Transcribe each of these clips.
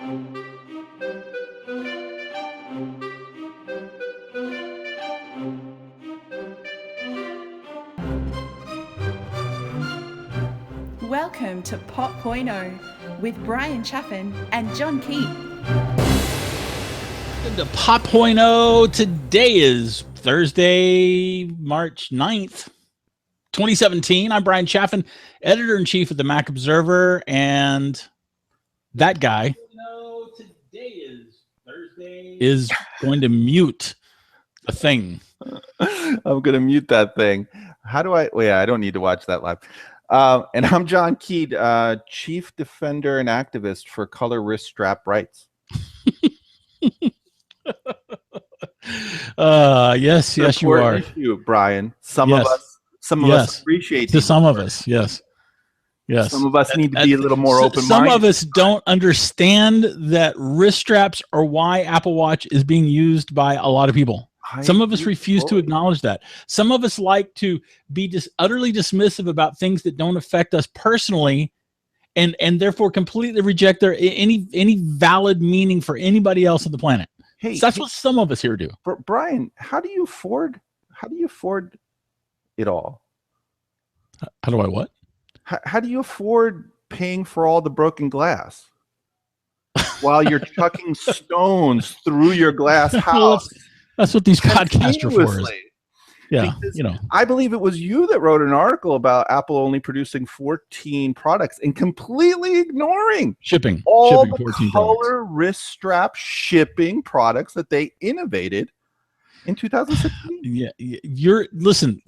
Welcome to pop.0 with Bryan Chaffin and John Keith. Welcome to pop.0. Today is Thursday, March 9th, 2017. I'm Bryan Chaffin, editor-in-chief of the Mac Observer, and that guy is going to mute a thing. I'm going to mute that thing. How do I? Well, yeah, I don't need to watch that live. And I'm John Keed, chief defender and activist for color wrist strap rights. Yes, you are. Issue, Bryan. Some of us appreciate to some of us. Yes. Some of us need to be a little more open-minded. Some of us don't understand that wrist straps are why Apple Watch is being used by a lot of people. Some of us refuse to acknowledge that. Some of us like to be utterly dismissive about things that don't affect us personally, and therefore completely reject any valid meaning for anybody else on the planet. So that's what some of us here do. Bryan, how do you afford it all? How do I what? How do you afford paying for all the broken glass while you're chucking stones through your glass house? That's what these podcasts are for. Yeah, because I believe it was you that wrote an article about Apple only producing 14 products and completely ignoring shipping the color wrist strap shipping products that they innovated in 2016. Yeah, you're listen.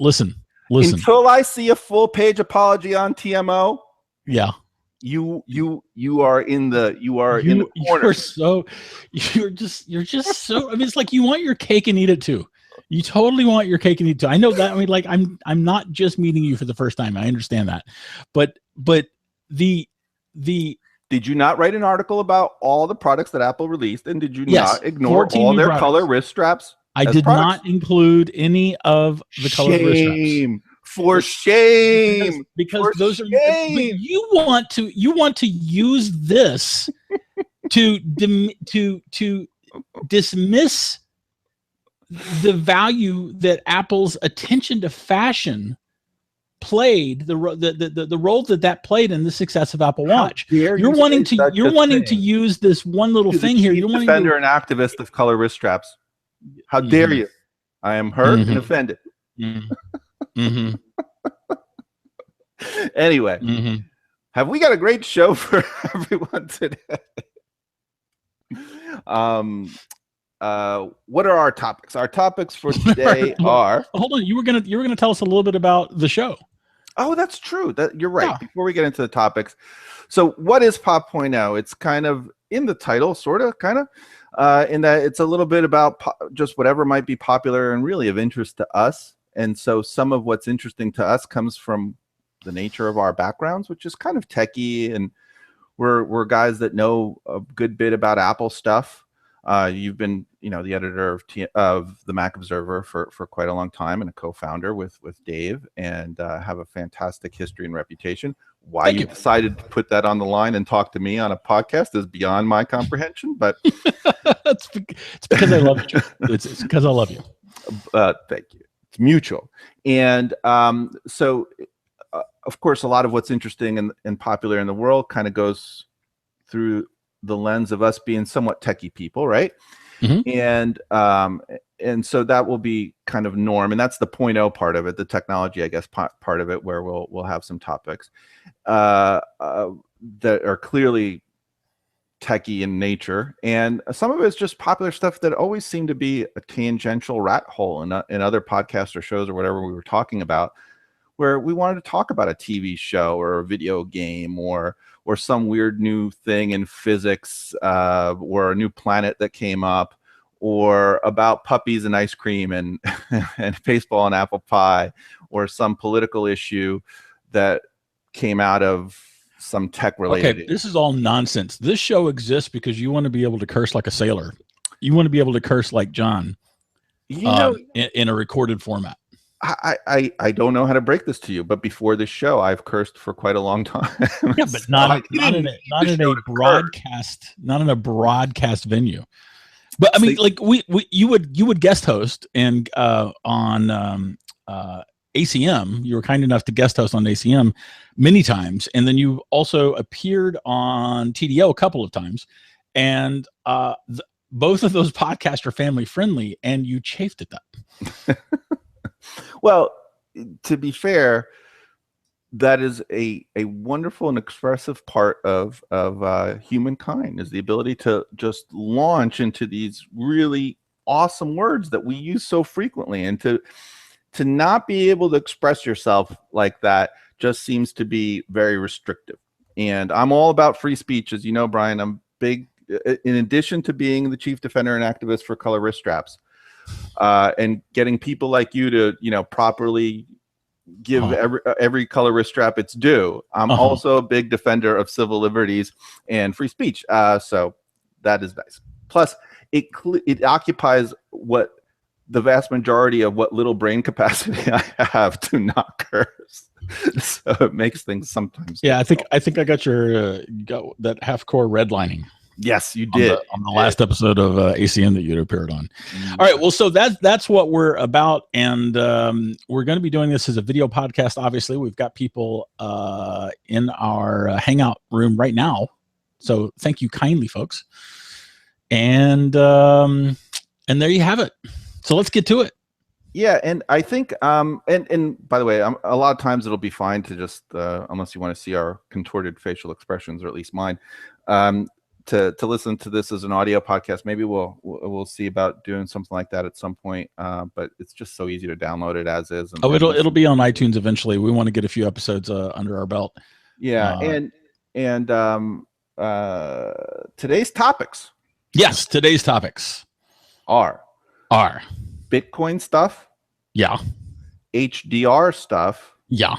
Until I see a full page apology on TMO. Yeah. You are in the corner. You're just so. I mean, it's like you want your cake and eat it too. You totally want your cake and eat it too. I know that. I mean, like I'm not just meeting you for the first time. I understand that, but did you not write an article about all the products that Apple released, and did you not ignore all their color wrist straps? I did not include any of the color wrist straps. For shame, because those are. You want to use this to dismiss the value that Apple's attention to fashion played, the role that played in the success of Apple Watch. You're wanting to use this one little thing here. You're wanting defender and activist of color wrist straps. How dare you? I am hurt and offended. Anyway, have we got a great show for everyone today? What are our topics? Our topics for today are. Hold on, you were gonna tell us a little bit about the show. Oh, that's true. That you're right. Yeah. Before we get into the topics, so what is pop.0? It's kind of in the title, sort of, kind of, in that it's a little bit about just whatever might be popular and really of interest to us. And so some of what's interesting to us comes from the nature of our backgrounds, which is kind of techie, and we're guys that know a good bit about Apple stuff. You've been, the editor of the Mac Observer for quite a long time, and a co-founder with Dave, and have a fantastic history and reputation. Why you decided to put that on the line and talk to me on a podcast is beyond my comprehension, but it's because I love you. It's because I love you. Thank you. It's mutual. And so of course, a lot of what's interesting and popular in the world kind of goes through the lens of us being somewhat techie people, right? And so that will be kind of norm, and that's the .0 part of it, the technology, I guess, part of it, where we'll have some topics that are clearly techie in nature, and some of it's just popular stuff that always seemed to be a tangential rat hole in other podcasts or shows or whatever we were talking about, where we wanted to talk about a TV show or a video game or some weird new thing in physics, or a new planet that came up, or about puppies and ice cream and baseball and apple pie, or some political issue that came out of some tech related. Okay, this is all nonsense. This show exists because you want to be able to curse like a sailor. You want to be able to curse like John, in a recorded format. I don't know how to break this to you, but before this show, I've cursed for quite a long time. Yeah, but not in a broadcast venue. But I mean, like you would guest host and on ACM. You were kind enough to guest host on ACM many times, and then you also appeared on TDO a couple of times, and both of those podcasts are family friendly, and you chafed at that. Well, to be fair, that is a wonderful and expressive part of humankind, is the ability to just launch into these really awesome words that we use so frequently, and to not be able to express yourself like that just seems to be very restrictive. And I'm all about free speech, as you know, Brian. I'm big, in addition to being the chief defender and activist for color wrist straps, and getting people like you to, properly give every color wrist strap its due. I'm also a big defender of civil liberties and free speech. So that is nice. Plus, it occupies what the vast majority of what little brain capacity I have to not curse. So it makes things sometimes. Yeah, difficult. I think I got your that half core redlining. Yes, you did on the last episode of ACM that you'd appeared on. All right, well, so that's what we're about, and we're going to be doing this as a video podcast. Obviously, we've got people in our hangout room right now, so thank you kindly, folks. And there you have it. So let's get to it. Yeah, and I think and by the way, a lot of times it'll be fine to just unless you want to see our contorted facial expressions, or at least mine. To listen to this as an audio podcast. Maybe we'll see about doing something like that at some point. But it's just so easy to download it as is. It'll be on iTunes eventually. We want to get a few episodes under our belt. Yeah, and today's topics. Yes, today's topics are Bitcoin stuff. Yeah. HDR stuff. Yeah.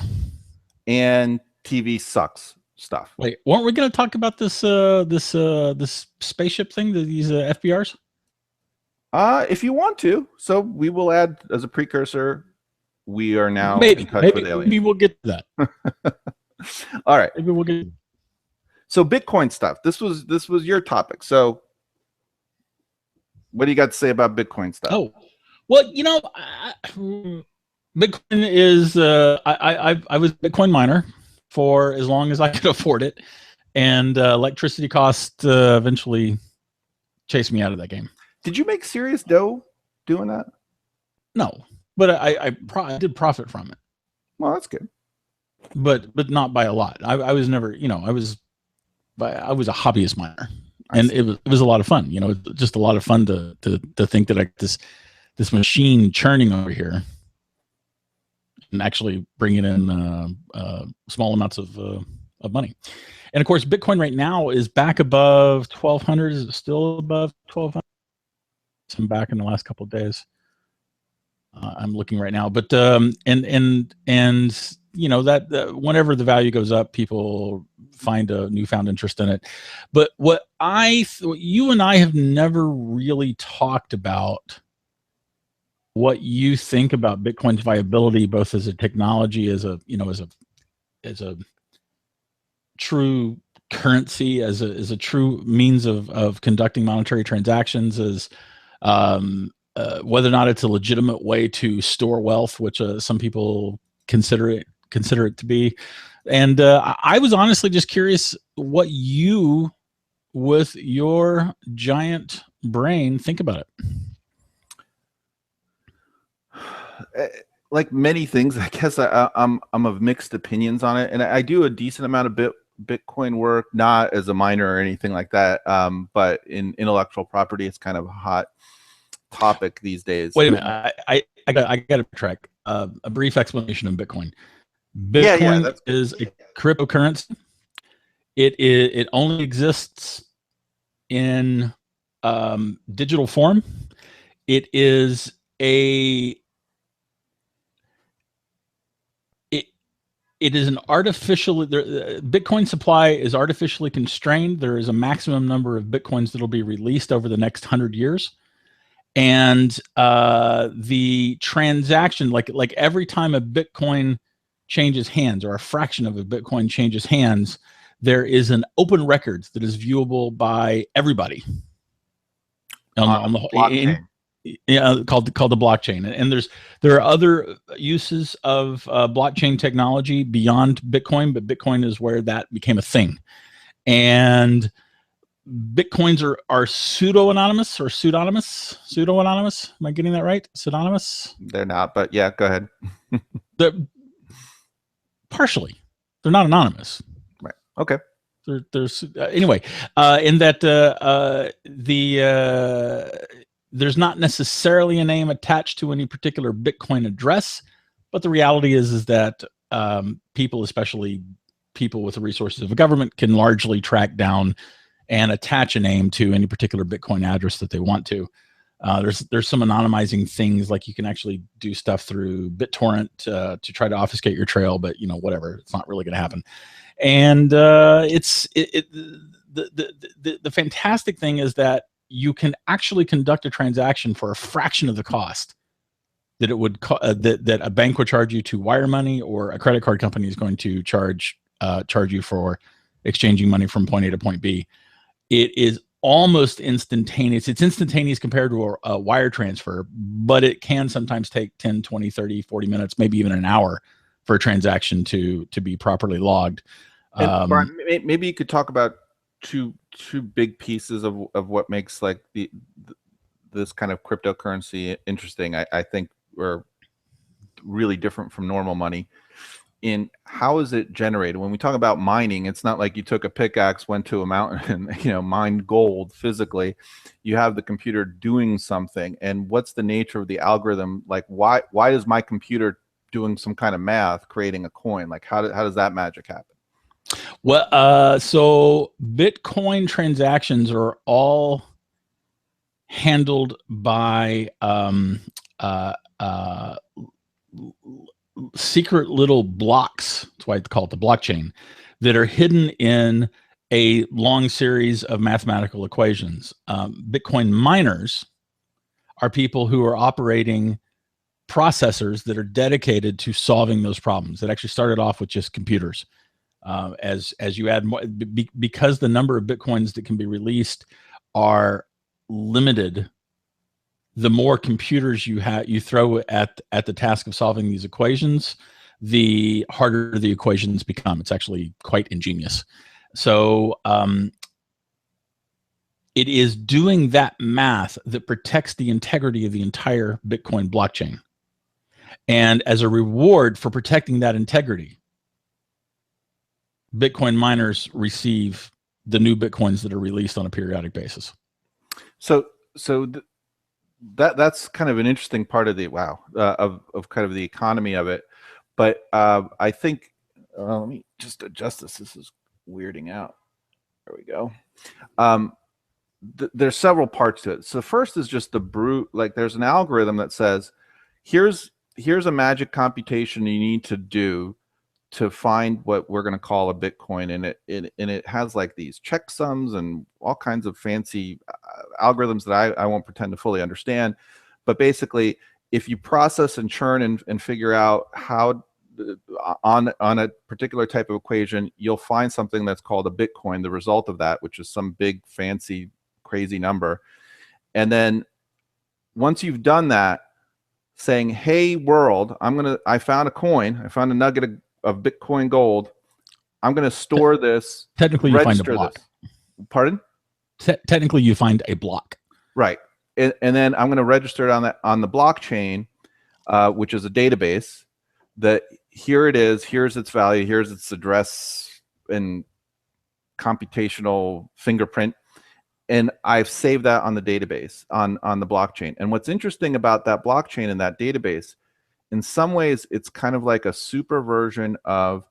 And TV sucks stuff. Wait, weren't we going to talk about this spaceship thing, these FBRs? If you want to. So we will add as a precursor. We are now in touch with aliens. Maybe we'll get to that. All right. Maybe we'll get. So Bitcoin stuff. This was your topic. So what do you got to say about Bitcoin stuff? Oh, well, Bitcoin is. I was a Bitcoin miner for as long as I could afford it, and electricity costs eventually chased me out of that game. Did you make serious dough doing that? No, but I did profit from it. Well, that's good. But not by a lot. I was never, I was a hobbyist miner, and it was a lot of fun. Just a lot of fun to think that this machine churning over here and actually bringing in small amounts of money. And of course, Bitcoin right now is back above 1,200. Is it still above 1,200? I'm back in the last couple of days. I'm looking right now, but and that whenever the value goes up, people find a newfound interest in it. But what you and I have never really talked about what you think about Bitcoin's viability, both as a technology, as a true currency, as a true means of conducting monetary transactions, as whether or not it's a legitimate way to store wealth, which some people consider it to be. And I was honestly just curious what you, with your giant brain, think about it. Like many things, I guess I'm of mixed opinions on it, and I do a decent amount of Bitcoin work, not as a miner or anything like that, but in intellectual property, it's kind of a hot topic these days. Wait a minute, I got to track a brief explanation of Bitcoin. Bitcoin is a cryptocurrency. It only exists in digital form. It is It is an Bitcoin supply is artificially constrained. There is a maximum number of Bitcoins that will be released over the next 100 years. And the transaction, like every time a Bitcoin changes hands, or a fraction of a Bitcoin changes hands, there is an open record that is viewable by everybody on the whole blockchain. called the blockchain. And there are other uses of blockchain technology beyond Bitcoin, but Bitcoin is where that became a thing. And Bitcoins are pseudo-anonymous or pseudonymous. Pseudo-anonymous. Am I getting that right? Pseudonymous? They're not, but yeah, go ahead. They're partially. They're not anonymous. Right. Okay. There's anyway, in that there's not necessarily a name attached to any particular Bitcoin address, but the reality is that people, especially people with the resources of a government, can largely track down and attach a name to any particular Bitcoin address that they want to. There's some anonymizing things, like you can actually do stuff through BitTorrent to try to obfuscate your trail, but whatever, it's not really going to happen. And the fantastic thing is that you can actually conduct a transaction for a fraction of the cost that it would that a bank would charge you to wire money, or a credit card company is going to charge you for exchanging money from point A to point B. It is almost instantaneous. It's instantaneous compared to a wire transfer, but it can sometimes take 10, 20, 30, 40 minutes, maybe even an hour for a transaction to be properly logged. Bryan, maybe you could talk about two big pieces of what makes like this kind of cryptocurrency interesting. I think we're really different from normal money. In how is it generated? When we talk about mining, it's not like you took a pickaxe, went to a mountain, and mined gold physically. You have the computer doing something. And what's the nature of the algorithm? Like, why is my computer doing some kind of math creating a coin? Like, how does that magic happen? Well, so Bitcoin transactions are all handled by secret little blocks. That's why it's called the blockchain, that are hidden in a long series of mathematical equations. Bitcoin miners are people who are operating processors that are dedicated to solving those problems. That actually started off with just computers. As you add more, because the number of Bitcoins that can be released are limited, the more computers you throw at the task of solving these equations, the harder the equations become. It's actually quite ingenious. So it is doing that math that protects the integrity of the entire Bitcoin blockchain. And as a reward for protecting that integrity, Bitcoin miners receive the new Bitcoins that are released on a periodic basis. So that's kind of an interesting part of the of kind of the economy of it. But I think let me just adjust this. This is weirding out. There we go. There's several parts to it. So first is just the brute. Like, there's an algorithm that says, here's a magic computation you need to do to find what we're going to call a Bitcoin, and it has like these checksums and all kinds of fancy algorithms that I won't pretend to fully understand. But basically, if you process and churn and figure out how on a particular type of equation, you'll find something that's called a Bitcoin, the result of that, which is some big fancy crazy number. And then once you've done that, saying, hey world, I found a coin, I found a nugget of Bitcoin gold, I'm going to store this. Technically, you find a block. This. Pardon? Technically, you find a block. Right. And then I'm going to register it on the blockchain, which is a database, that here it is, here's its value, here's its address and computational fingerprint. And I've saved that on the database, on the blockchain. And what's interesting about that blockchain and that database, in some ways, it's kind of like a super version of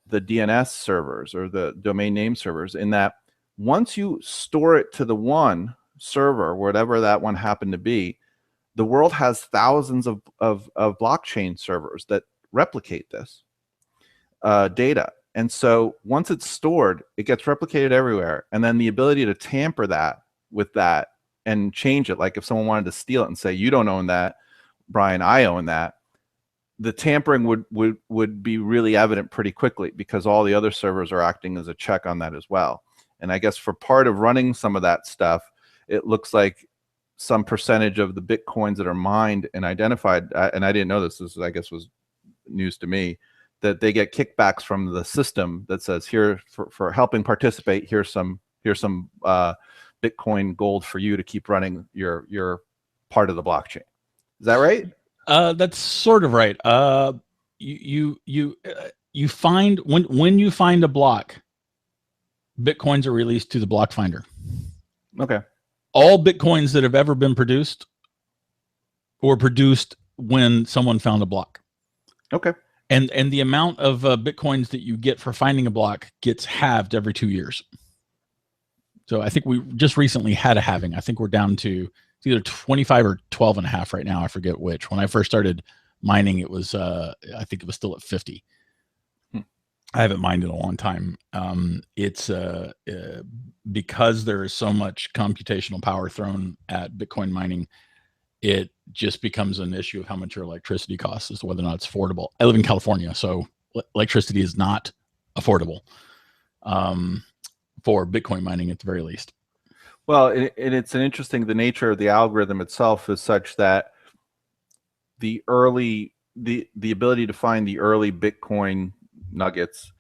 the DNS servers or the domain name servers, in that once you store it to the one server, whatever that one happened to be, the world has thousands of blockchain servers that replicate this data. And so once it's stored, it gets replicated everywhere. And then the ability to tamper that with that and change it. Like if someone wanted to steal it and say, you don't own that, Bryan, I own that, the tampering would be really evident pretty quickly, because all the other servers are acting as a check on that as well. And I guess for part of running some of that stuff, it looks like some percentage of the Bitcoins that are mined and identified, and I didn't know this, I guess was news to me, that they get kickbacks from the system that says, here, for helping participate, here's some Bitcoin gold for you to keep running your part of the blockchain. Is that right? That's sort of right. You find when you find a block, Bitcoins are released to the block finder. Okay. All Bitcoins that have ever been produced were produced when someone found a block. Okay. And the amount of Bitcoins that you get for finding a block gets halved every 2 years. So I think we just recently had a halving. I think we're down to either 25 or 12 and a half right now. I forget which. When I first started mining, it was, I think it was still at 50. I haven't mined in a long time. It's because there is so much computational power thrown at Bitcoin mining, it just becomes an issue of how much your electricity costs, as to whether or not it's affordable. I live in California, so electricity is not affordable for Bitcoin mining at the very least. Well, and it's an interesting, the nature of the algorithm itself is such that the ability to find the early Bitcoin nuggets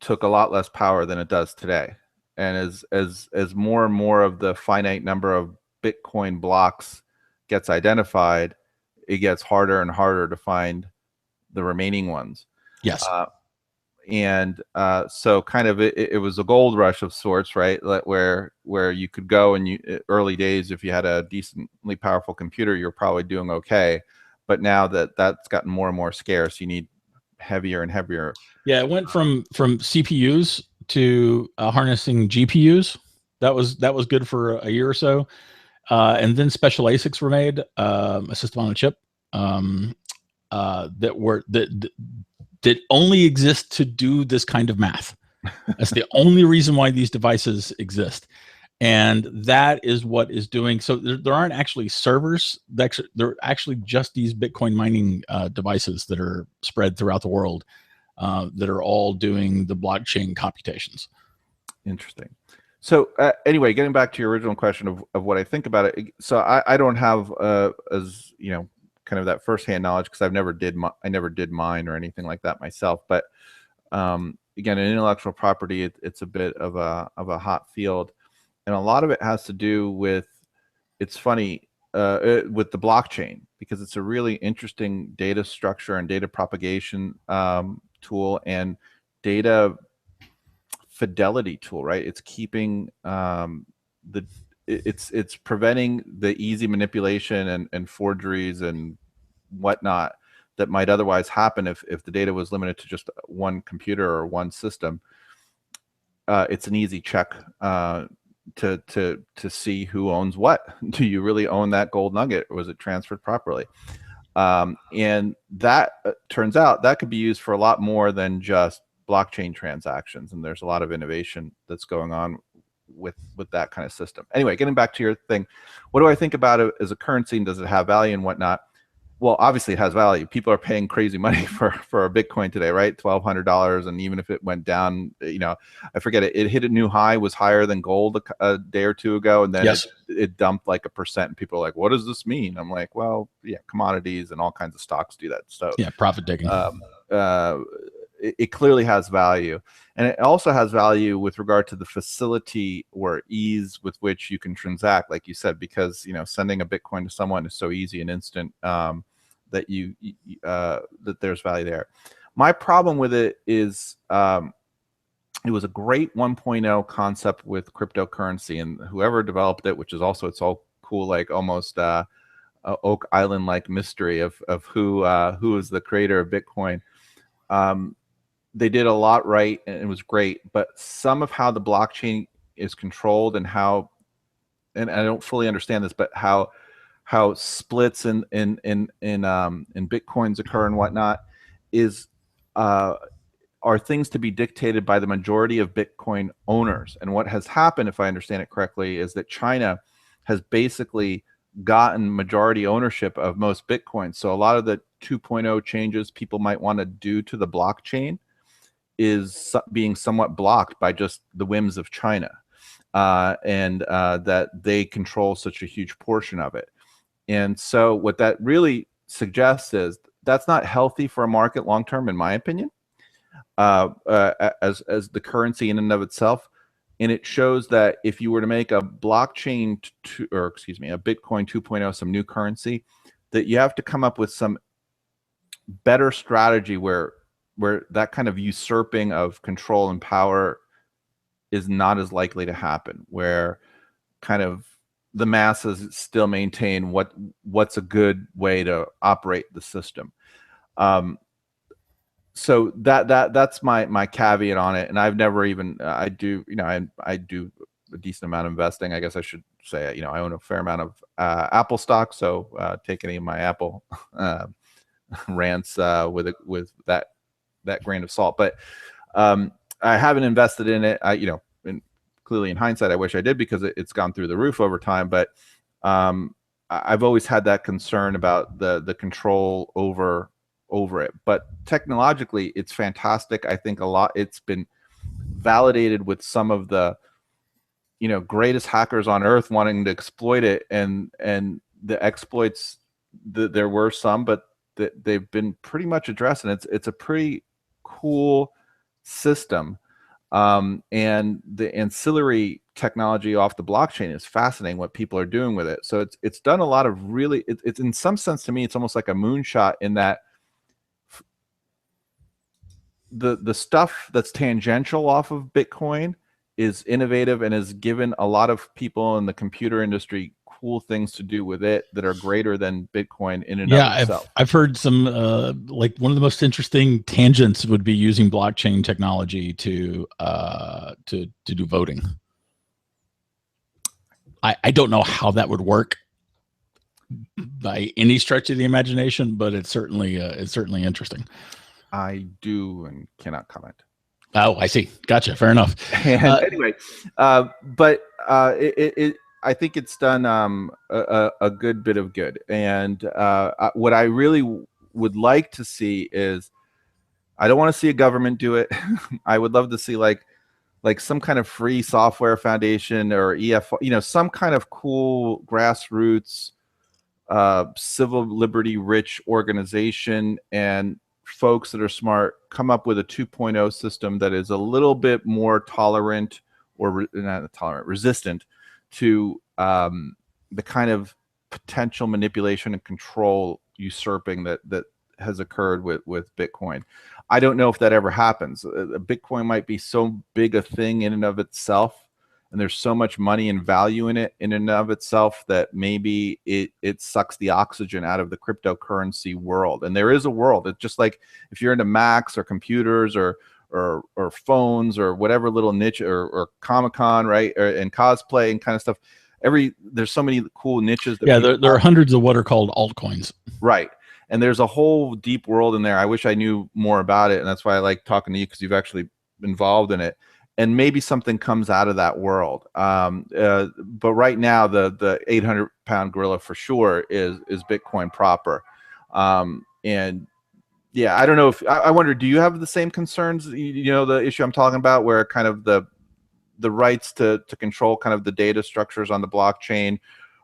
took a lot less power than it does today. And as more and more of the finite number of Bitcoin blocks gets identified, it gets harder and harder to find the remaining ones. Yes. So kind of it was a gold rush of sorts, right? Where you could go and early days, if you had a decently powerful computer, you're probably doing okay. But now that's gotten more and more scarce, you need heavier and heavier. Yeah, it went from CPUs to harnessing GPUs. That was good for a year or so, and then special ASICs were made, a system on a chip, that only exist to do this kind of math. That's the only reason why these devices exist. And that is what is doing. So there aren't actually servers. They're actually just these Bitcoin mining devices that are spread throughout the world that are all doing the blockchain computations. Interesting. So anyway, getting back to your original question of what I think about it. So I don't have as kind of that firsthand knowledge, because I never did mine or anything like that myself. But again, in intellectual property, it's a bit of a hot field, and a lot of it has to do with, it's funny, with the blockchain, because it's a really interesting data structure and data propagation tool and data fidelity tool, right? It's keeping it's preventing the easy manipulation and forgeries and whatnot that might otherwise happen if the data was limited to just one computer or one system. It's an easy check to see who owns what. Do you really own that gold nugget, or was it transferred properly? And that turns out that could be used for a lot more than just blockchain transactions, and there's a lot of innovation that's going on with that kind of system. Anyway, getting back to your thing, what do I think about it as a currency, and does it have value and whatnot? Well, obviously it has value. People are paying crazy money for a Bitcoin today, right? $1,200, and even if it went down, I forget it hit a new high, was higher than gold a day or two ago, and then yes, it dumped like 1%, and people are like, what does this mean? I'm like, well, yeah, commodities and all kinds of stocks do that. So yeah, profit taking. It clearly has value, and it also has value with regard to the facility or ease with which you can transact, like you said, because sending a Bitcoin to someone is so easy and instant that that there's value there. My problem with it is it was a great 1.0 concept with cryptocurrency, and whoever developed it, which is also, it's all cool, like almost Oak Island like mystery of who is the creator of Bitcoin. They did a lot right, and it was great, but some of how the blockchain is controlled and how, and I don't fully understand this, but how splits in bitcoins occur and whatnot is are things to be dictated by the majority of Bitcoin owners. And what has happened, if I understand it correctly, is that China has basically gotten majority ownership of most Bitcoin. So a lot of the 2.0 changes people might want to do to the blockchain is being somewhat blocked by just the whims of China, and that they control such a huge portion of it. And so what that really suggests is that's not healthy for a market long term, in my opinion, as the currency in and of itself. And it shows that if you were to make a blockchain a Bitcoin 2.0, some new currency, that you have to come up with some better strategy where that kind of usurping of control and power is not as likely to happen, where kind of the masses still maintain what's a good way to operate the system. So that's my caveat on it. And I've never even, I do a decent amount of investing. I guess I should say, I own a fair amount of Apple stock. So take any of my Apple rants with that grain of salt. But I haven't invested in it. And clearly in hindsight, I wish I did, because it's gone through the roof over time. But I've always had that concern about the control over it. But technologically, it's fantastic. I think it's been validated with some of the greatest hackers on earth wanting to exploit it, and the exploits, there were some, but they've been pretty much addressed, and it's a pretty cool system. And the ancillary technology off the blockchain is fascinating, what people are doing with it. So it's done a lot of really, it's in some sense, to me, it's almost like a moonshot, in that the stuff that's tangential off of Bitcoin is innovative and has given a lot of people in the computer industry cool things to do with it that are greater than Bitcoin in and of itself. I've heard some like one of the most interesting tangents would be using blockchain technology to do voting. I don't know how that would work by any stretch of the imagination, but it's certainly interesting. I do and cannot comment. Oh, I see. Gotcha. Fair enough. And anyway, but I think it's done a good bit of good. And what I really would like to see is, I don't want to see a government do it. I would love to see like some kind of free software foundation or some kind of cool grassroots, civil liberty rich organization, and folks that are smart come up with a 2.0 system that is a little bit more tolerant, or not tolerant, resistant to the kind of potential manipulation and control usurping that has occurred with Bitcoin. I don't know if that ever happens. Bitcoin might be so big a thing in and of itself, and there's so much money and value in it in and of itself, that maybe it sucks the oxygen out of the cryptocurrency world. And there is a world. It's just like if you're into Macs or computers or phones or whatever little niche, or Comic-Con, right, and cosplay and kind of stuff. There's so many cool niches. That there are hundreds of what are called altcoins. Right. And there's a whole deep world in there. I wish I knew more about it. And that's why I like talking to you, because you've actually been involved in it. And maybe something comes out of that world. But right now, the 800-pound gorilla for sure is Bitcoin proper. And yeah, I don't know if I wonder, do you have the same concerns? The issue I'm talking about, where kind of the rights to control kind of the data structures on the blockchain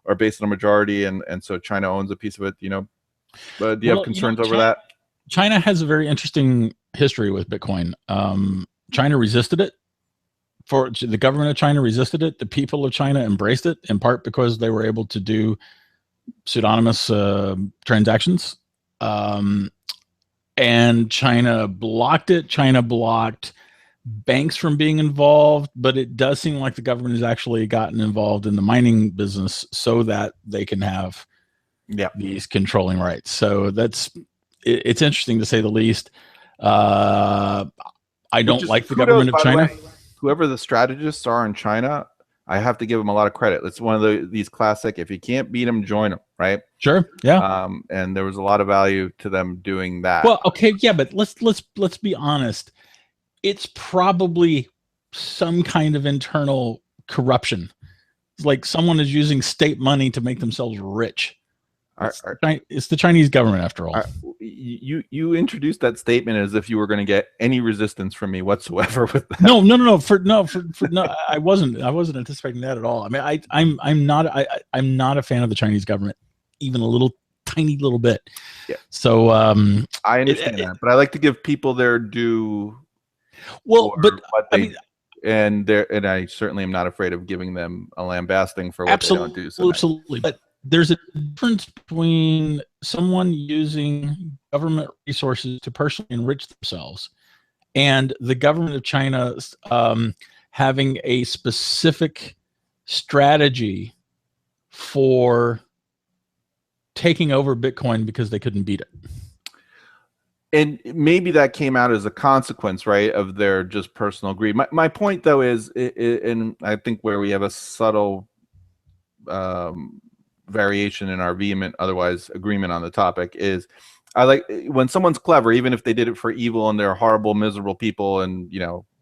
are based on a majority, and so China owns a piece of it. But do you have concerns over that? China has a very interesting history with Bitcoin. China resisted it. The government of China resisted it. The people of China embraced it, in part because they were able to do pseudonymous transactions. And China blocked it. China blocked banks from being involved, but it does seem like the government has actually gotten involved in the mining business so that they can have these controlling rights. So it's interesting, to say the least. I don't like the government of China. Whoever the strategists are in China, I have to give them a lot of credit. It's one of these classic, if you can't beat them, join them, right? Sure. Yeah. And there was a lot of value to them doing that. Well, okay, yeah, but let's be honest. it's probably some kind of internal corruption. It's like someone is using state money to make themselves rich. It's the Chinese government, after all. You introduced that statement as if you were going to get any resistance from me whatsoever with that. No. No, I wasn't anticipating that at all. I mean, I'm not a fan of the Chinese government, even a little tiny little bit. Yeah. So I understand that, but I like to give people their due. Well, but what they, and I certainly am not afraid of giving them a lambasting for what they don't do. So absolutely. But there's a difference between someone using government resources to personally enrich themselves and the government of China having a specific strategy for taking over Bitcoin because they couldn't beat it. And maybe that came out as a consequence, right, of their just personal greed. My point, though, is, and I think where we have a subtle variation in our vehement, otherwise agreement on the topic, is I like when someone's clever, even if they did it for evil and they're horrible, miserable people and,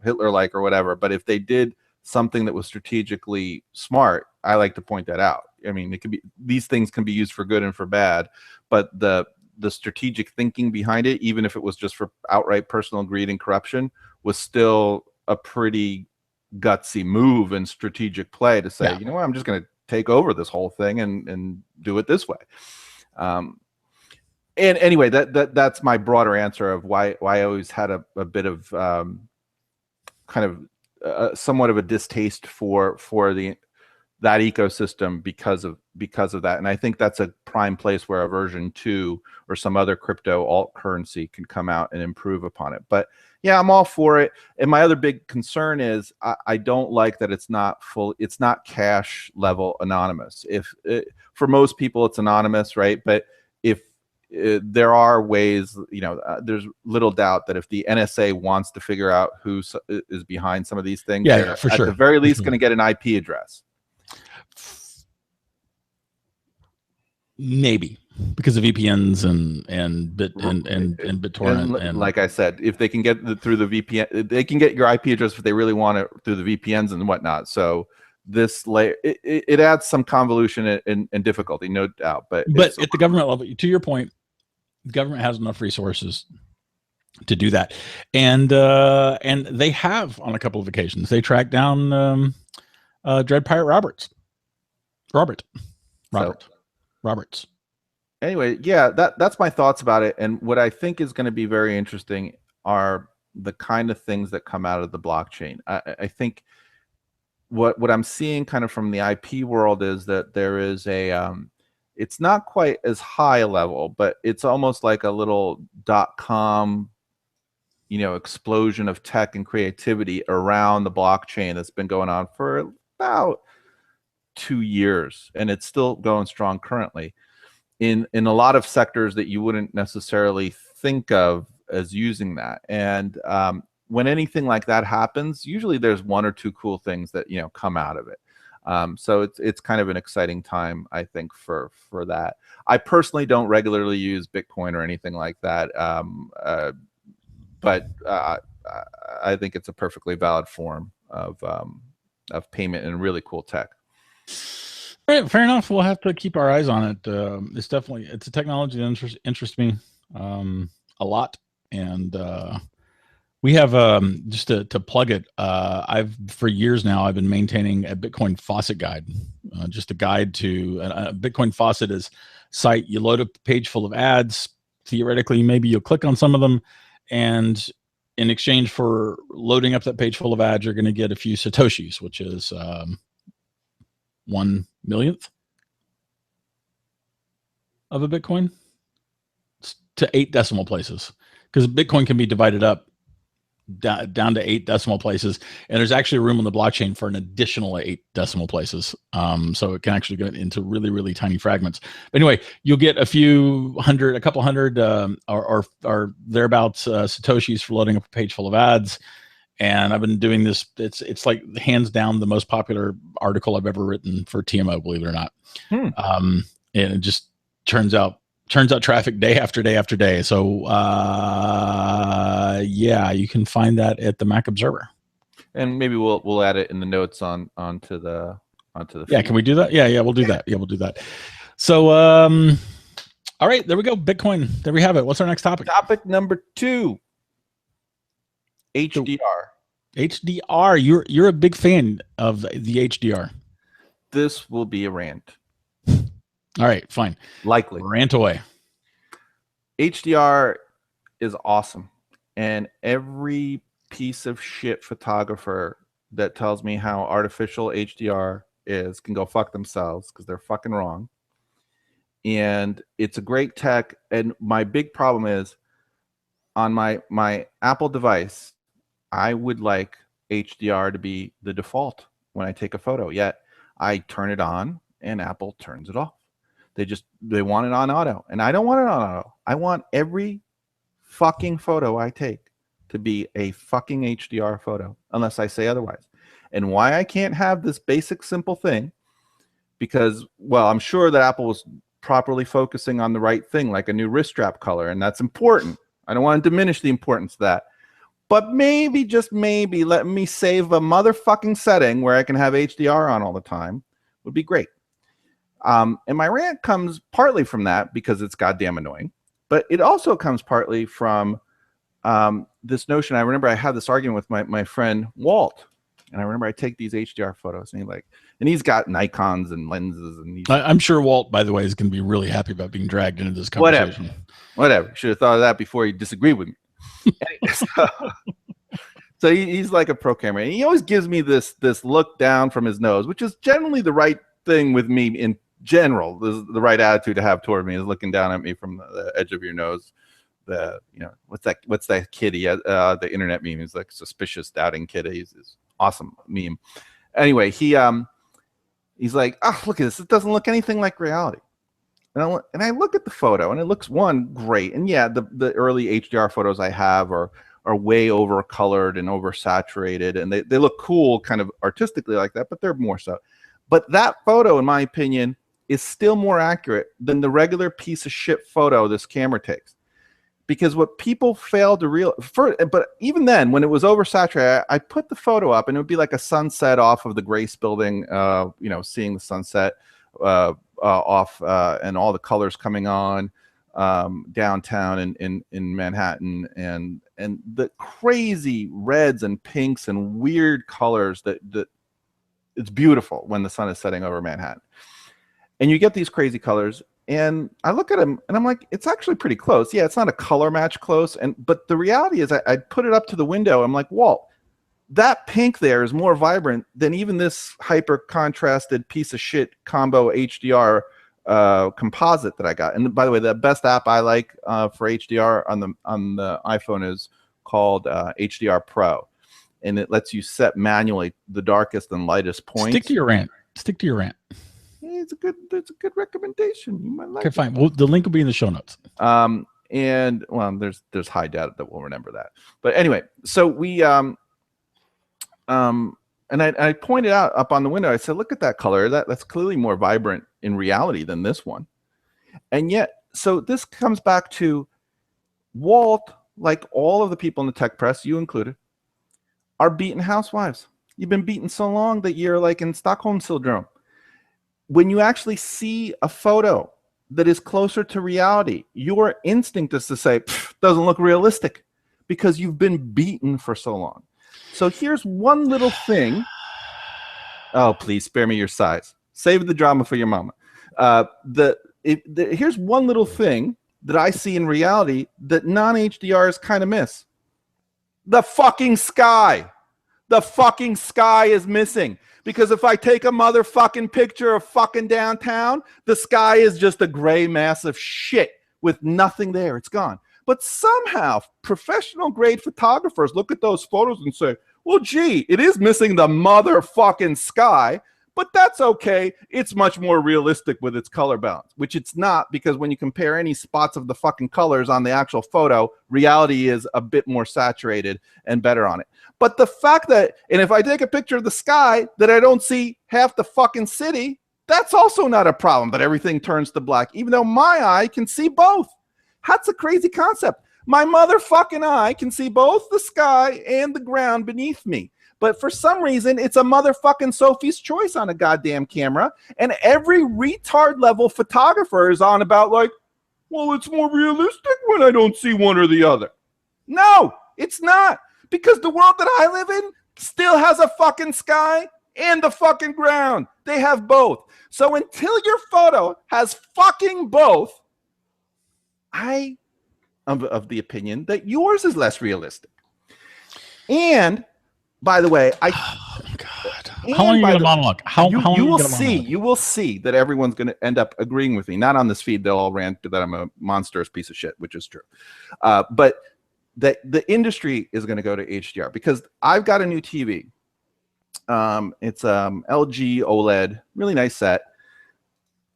Hitler-like or whatever. But if they did something that was strategically smart, I like to point that out. I mean, it could be, these things can be used for good and for bad, but the strategic thinking behind it, even if it was just for outright personal greed and corruption, was still a pretty gutsy move and strategic play to say, you know what, I'm just going to take over this whole thing and do it this way. And anyway, that's my broader answer of why I always had a bit of kind of somewhat of a distaste for that ecosystem because of that. And I think that's a prime place where a version 2 or some other crypto alt currency can come out and improve upon it. But yeah, I'm all for it. And my other big concern is I don't like that it's not cash level anonymous. For most people it's anonymous, right? But if there are ways, there's little doubt that if the NSA wants to figure out who is behind some of these things, they're for sure, at the very least going to get an IP address. Maybe because of VPNs and BitTorrent, and like I said, if they can get through the VPN, they can get your IP address if they really want it through the VPNs and whatnot. So this layer, it adds some convolution and difficulty, no doubt. But at the government level, to your point, the government has enough resources to do that, and they have on a couple of occasions. They tracked down Dread Pirate Roberts. Anyway, yeah, that's my thoughts about it. And what I think is going to be very interesting are the kind of things that come out of the blockchain. I think what I'm seeing kind of from the IP world is that there is it's not quite as high a level, but it's almost like a little .com, explosion of tech and creativity around the blockchain that's been going on for about 2 years, and it's still going strong currently in a lot of sectors that you wouldn't necessarily think of as using that. And when anything like that happens, usually there's one or two cool things that come out of it. So it's kind of an exciting time, I think, for that. I personally don't regularly use Bitcoin or anything like that, but I think it's a perfectly valid form of payment and really cool tech. Right, fair enough. We'll have to keep our eyes on it. It's a technology that interests me a lot, and we have just to plug it. For years now I've been maintaining a Bitcoin faucet guide, just a guide to a Bitcoin faucet is site. You load up a page full of ads. Theoretically, maybe you'll click on some of them, and in exchange for loading up that page full of ads, you're going to get a few satoshis, which is 1/1,000,000th of a Bitcoin to 8 decimal places, because Bitcoin can be divided up down to 8 decimal places, and there's actually room on the blockchain for an additional 8 decimal places. So it can actually go into really, really tiny fragments. But anyway, you'll get a couple hundred or thereabouts satoshis for loading up a page full of ads. And I've been doing this. It's like hands down the most popular article I've ever written for TMO, believe it or not. And it just turns out Turns out traffic day after day after day. So yeah, you can find that at the Mac Observer. And maybe we'll add it in the notes onto the yeah feed. Can we do that? Yeah, we'll do that. Yeah, we'll do that. So all right, there we go. Bitcoin. There we have it. What's our next topic? Topic number 2. HDR. HDR. You're a big fan of the HDR. This will be a rant. All right, fine. Likely. Rant away. HDR is awesome. And every piece of shit photographer that tells me how artificial HDR is can go fuck themselves, because they're fucking wrong. And it's a great tech. And my big problem is on my Apple device, I would like HDR to be the default when I take a photo. Yet I turn it on and Apple turns it off. They want it on auto, and I don't want it on auto. I want every fucking photo I take to be a fucking HDR photo, unless I say otherwise. And why I can't have this basic simple thing, because, well, I'm sure that Apple was properly focusing on the right thing, like a new wrist strap color, and that's important. I don't want to diminish the importance of that. But maybe, just maybe, let me save a motherfucking setting where I can have HDR on all the time would be great. And my rant comes partly from that, because it's goddamn annoying, but it also comes partly from this notion. I remember I had this argument with my friend Walt, and I remember I take these HDR photos, and he's got Nikons and lenses, and I'm sure Walt, by the way, is going to be really happy about being dragged into this conversation. Whatever. Should have thought of that before he disagreed with me. So he's like a pro camera, and he always gives me this look down from his nose, which is generally the right thing with me in general. This is the right attitude to have toward me, is looking down at me from the edge of your nose. What's that kitty? The internet meme is like suspicious doubting kitty. Is awesome meme. Anyway, he's like, oh, look at this. It doesn't look anything like reality. And I look at the photo, and it looks, one, great. And yeah, the early HDR photos I have are way over colored and oversaturated, and they look cool kind of artistically like that, but they're more so. But that photo, in my opinion, is still more accurate than the regular piece of shit photo this camera takes. Because what people fail to realize, but even then, when it was oversaturated, I put the photo up, and it would be like a sunset off of the Grace building, seeing the sunset off, and all the colors coming on downtown in Manhattan, and the crazy reds and pinks and weird colors that it's beautiful when the sun is setting over Manhattan. And you get these crazy colors, and I look at them, and I'm like, it's actually pretty close. Yeah, it's not a color match close, but the reality is I put it up to the window. I'm like, Walt, that pink there is more vibrant than even this hyper contrasted piece of shit combo HDR composite that I got. And by the way, the best app I like for HDR on the iPhone is called HDR Pro, and it lets you set manually the darkest and lightest points. Stick to your rant. It's a good recommendation. You might like. Okay, fine. Well, the link will be in the show notes. And well, there's high data that will remember that. But anyway, so we and I pointed out up on the window, I said, look at that color. That's clearly more vibrant in reality than this one. And yet, so this comes back to Walt, like all of the people in the tech press, you included, are beaten housewives. You've been beaten so long that you're like in Stockholm syndrome. When you actually see a photo that is closer to reality, your instinct is to say, doesn't look realistic, because you've been beaten for so long. So here's one little thing. Oh, please spare me your sighs. Save the drama for your mama. Here's one little thing that I see in reality that non-HDRs kind of miss. The fucking sky. The fucking sky is missing. Because if I take a motherfucking picture of fucking downtown, the sky is just a gray mass of shit with nothing there. It's gone. But somehow professional grade photographers look at those photos and say, well, gee, it is missing the motherfucking sky, but that's okay. It's much more realistic with its color balance, which it's not, because when you compare any spots of the fucking colors on the actual photo, reality is a bit more saturated and better on it. But the fact that, and if I take a picture of the sky that I don't see half the fucking city, That's also not a problem, but everything turns to black, even though my eye can see both. That's a crazy concept. My motherfucking eye can see both the sky and the ground beneath me. But for some reason, it's a motherfucking Sophie's choice on a goddamn camera. And every retard level photographer is on about like, well, it's more realistic when I don't see one or the other. No, it's not. Because the world that I live in still has a fucking sky and the fucking ground. They have both. So until your photo has fucking both, I am of the opinion that yours is less realistic. And by the way, oh God, how long are you gonna monologue? You will see that everyone's gonna end up agreeing with me. Not on this feed; they'll all rant that I'm a monstrous piece of shit, which is true. But that the industry is going to go to HDR because I've got a new TV. It's LG OLED, really nice set.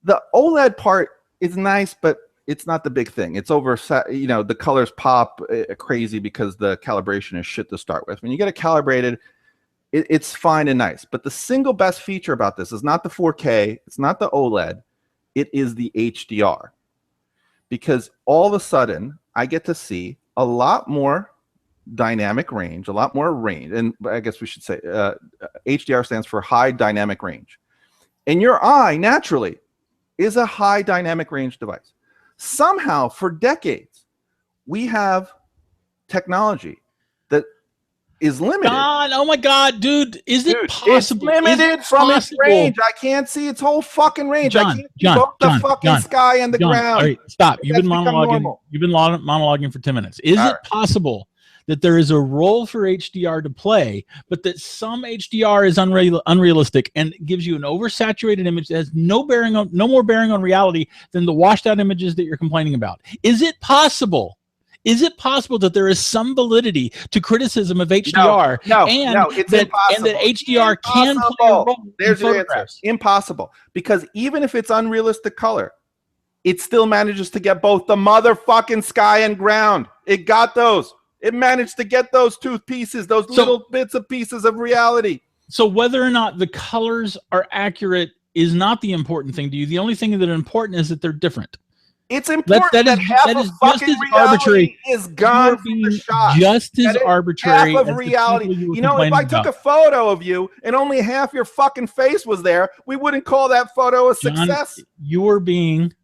The OLED part is nice, but it's not the big thing. It's over, you know, the colors pop crazy because the calibration is shit to start with. When you get it calibrated, it's fine and nice. But the single best feature about this is not the 4K, it's not the OLED, it is the HDR. Because all of a sudden, I get to see a lot more dynamic range, a lot more range. And I guess we should say HDR stands for high dynamic range. And your eye, naturally, is a high dynamic range device. Somehow, for decades, we have technology that is limited. God, oh my God, dude, is it possible? It's limited from its range. I can't see its whole fucking range. I can't see both the fucking sky and the ground. All right, stop. You've been monologuing. You've been monologuing for 10 minutes. Is it possible that there is a role for HDR to play, but that some HDR is unrealistic and gives you an oversaturated image that has no more bearing on reality than the washed out images that you're complaining about? Is it possible? Is it possible that there is some validity to criticism of HDR? No, it's impossible. And that HDR can play a role in photographs? Impossible. Because even if it's unrealistic color, it still manages to get both the motherfucking sky and ground. It got those. It managed to get those two pieces, those little bits of pieces of reality. So whether or not the colors are accurate is not the important thing to you. The only thing that is important is that they're different. It's important that half of fucking reality is gone from the shot. Just as arbitrary half of reality. You know, if I took a photo of you and only half your fucking face was there, we wouldn't call that photo a success. John, you're being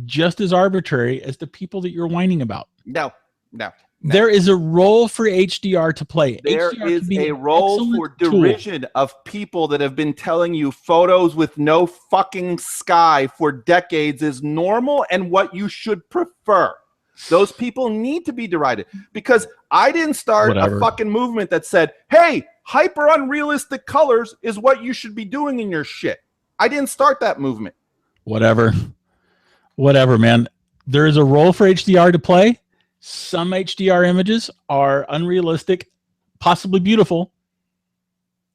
just as arbitrary as the people that you're whining about. No. There is a role for HDR to play. There is a role for derision of people that have been telling you photos with no fucking sky for decades is normal and what you should prefer. Those people need to be derided because I didn't start a fucking movement that said, hey, hyper unrealistic colors is what you should be doing in your shit. I didn't start that movement. Whatever, man. There is a role for HDR to play. Some HDR images are unrealistic, possibly beautiful,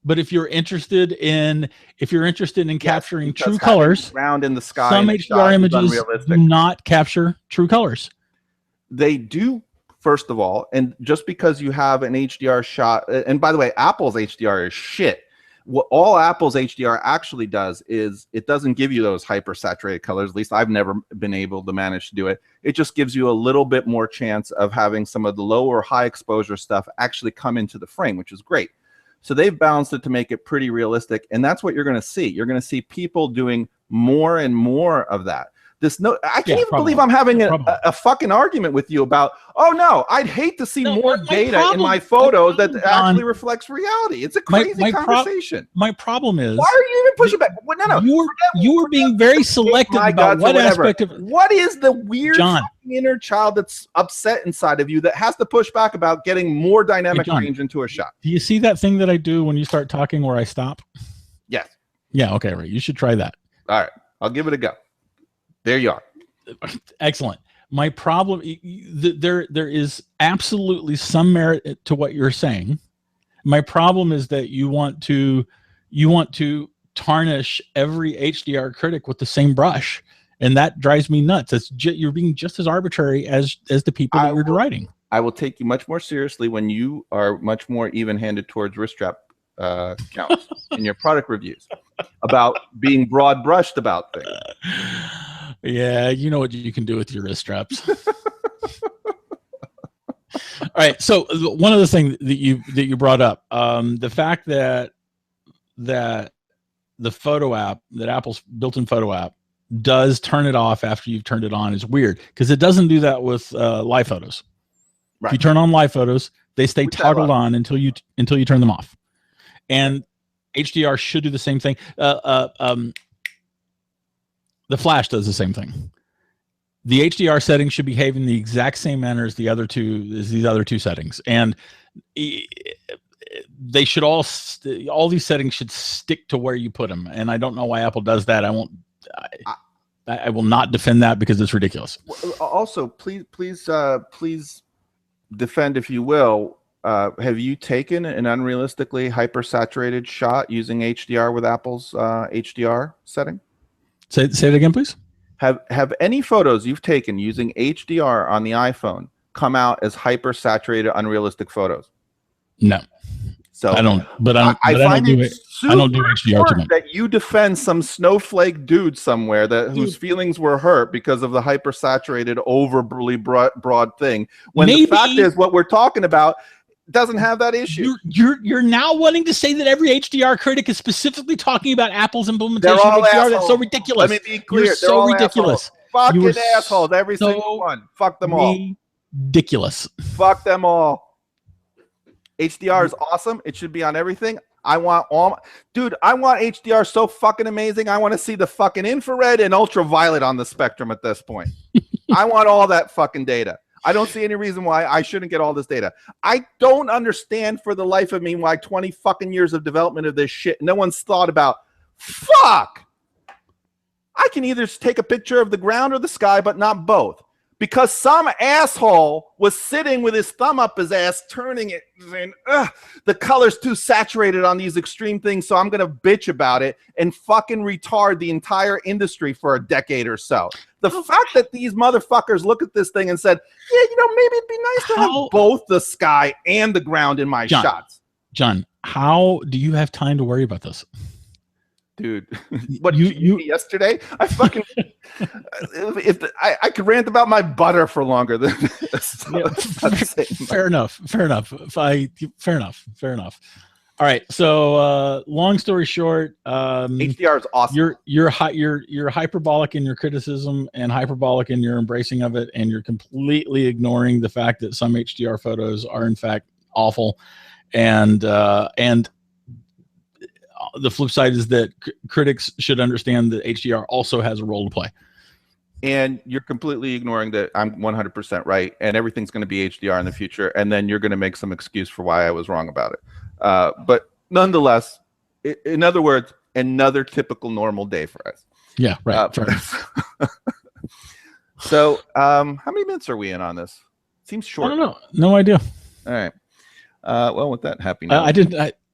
but if you're interested in capturing true colors, ground in the sky, some HDR images do not capture true colors. They do, first of all, and just because you have an HDR shot, and by the way, Apple's HDR is shit. What all Apple's HDR actually does is it doesn't give you those hyper saturated colors. At least I've never been able to manage to do it. It just gives you a little bit more chance of having some of the low or high exposure stuff actually come into the frame, which is great. So they've balanced it to make it pretty realistic. And that's what you're going to see. You're going to see people doing more and more of that. I can't even believe I'm having a fucking argument with you about, oh no, I'd hate to see more data in my photos that actually reflects reality. It's a crazy conversation. My problem is, why are you even pushing back? No. You were being very selective about what aspect of it. What is the weird inner child that's upset inside of you that has to push back about getting more dynamic range into a shot? Do you see that thing that I do when you start talking where I stop? Yes. Yeah, okay, right. You should try that. All right, I'll give it a go. There you are. Excellent. My problem, there is absolutely some merit to what you're saying. My problem is that you want to tarnish every HDR critic with the same brush, and that drives me nuts. You're being just as arbitrary as the people that you're deriding. I will take you much more seriously when you are much more even-handed towards wrist strap counts in your product reviews about being broad brushed about things. Yeah, you know what you can do with your wrist straps. All right. So one other thing that you brought up, the fact that the photo app, that Apple's built-in photo app, does turn it off after you've turned it on is weird, because it doesn't do that with live photos. Right. If you turn on live photos, they stay toggled on until you turn them off. And HDR should do the same thing. The flash does the same thing. The HDR settings should behave in the exact same manner as these other two settings, and they should all these settings should stick to where you put them. And I don't know why Apple does that. I will not defend that because it's ridiculous. Also, please defend, if you will. Have you taken an unrealistically hyper-saturated shot using HDR with Apple's HDR setting? Say it again, please. Have any photos you've taken using HDR on the iPhone come out as hyper-saturated, unrealistic photos? No. So I don't do HDR too much. That you defend some snowflake dude somewhere whose feelings were hurt because of the hyper-saturated, overly broad thing. When the fact is, what we're talking about doesn't have that issue. You're now wanting to say that every HDR critic is specifically talking about Apple's implementation of HDR. Assholes. That's so ridiculous. Let me be clear. You're so ridiculous. Fucking assholes, every single one. Fuck them all. Ridiculous. Fuck them all. HDR is awesome. It should be on everything. I want HDR so fucking amazing. I want to see the fucking infrared and ultraviolet on the spectrum at this point. I want all that fucking data. I don't see any reason why I shouldn't get all this data. I don't understand for the life of me why 20 fucking years of development of this shit, no one's thought about, fuck, I can either take a picture of the ground or the sky, but not both. Because some asshole was sitting with his thumb up his ass, turning it, saying, the color's too saturated on these extreme things, so I'm going to bitch about it and fucking retard the entire industry for a decade or so. The fact that these motherfuckers look at this thing and said, yeah, maybe it'd be nice to have both the sky and the ground in my shots. John, how do you have time to worry about this? Dude, what you yesterday? I fucking I could rant about my butter for longer than this. Yeah, fair enough. All right. So long story short, HDR is awesome. You're hyperbolic in your criticism and hyperbolic in your embracing of it, and you're completely ignoring the fact that some HDR photos are in fact awful, and the flip side is that critics should understand that HDR also has a role to play. And you're completely ignoring that I'm 100% right, and everything's going to be HDR in the future, and then you're going to make some excuse for why I was wrong about it. But nonetheless, in other words, another typical normal day for us. Yeah, right. So, how many minutes are we in on this? Seems short. I don't know. No idea. All right. Well, with that happy note,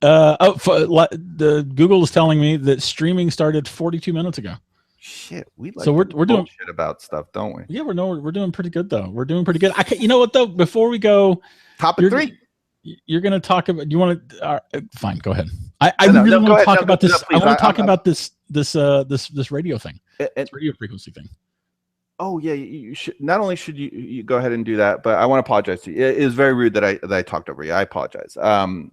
the Google is telling me that streaming started 42 minutes ago. Shit, we're doing shit about stuff, don't we? Yeah, we're doing pretty good though. We're doing pretty good. You know what though? Before we go, top of 3. You're going to talk about. You want to? Fine, go ahead. I really want to talk about this. I want to talk about this radio thing. This radio frequency thing. Oh yeah, you should. Not only should you go ahead and do that, but I want to apologize to you. It is very rude that I talked over you. I apologize. Thank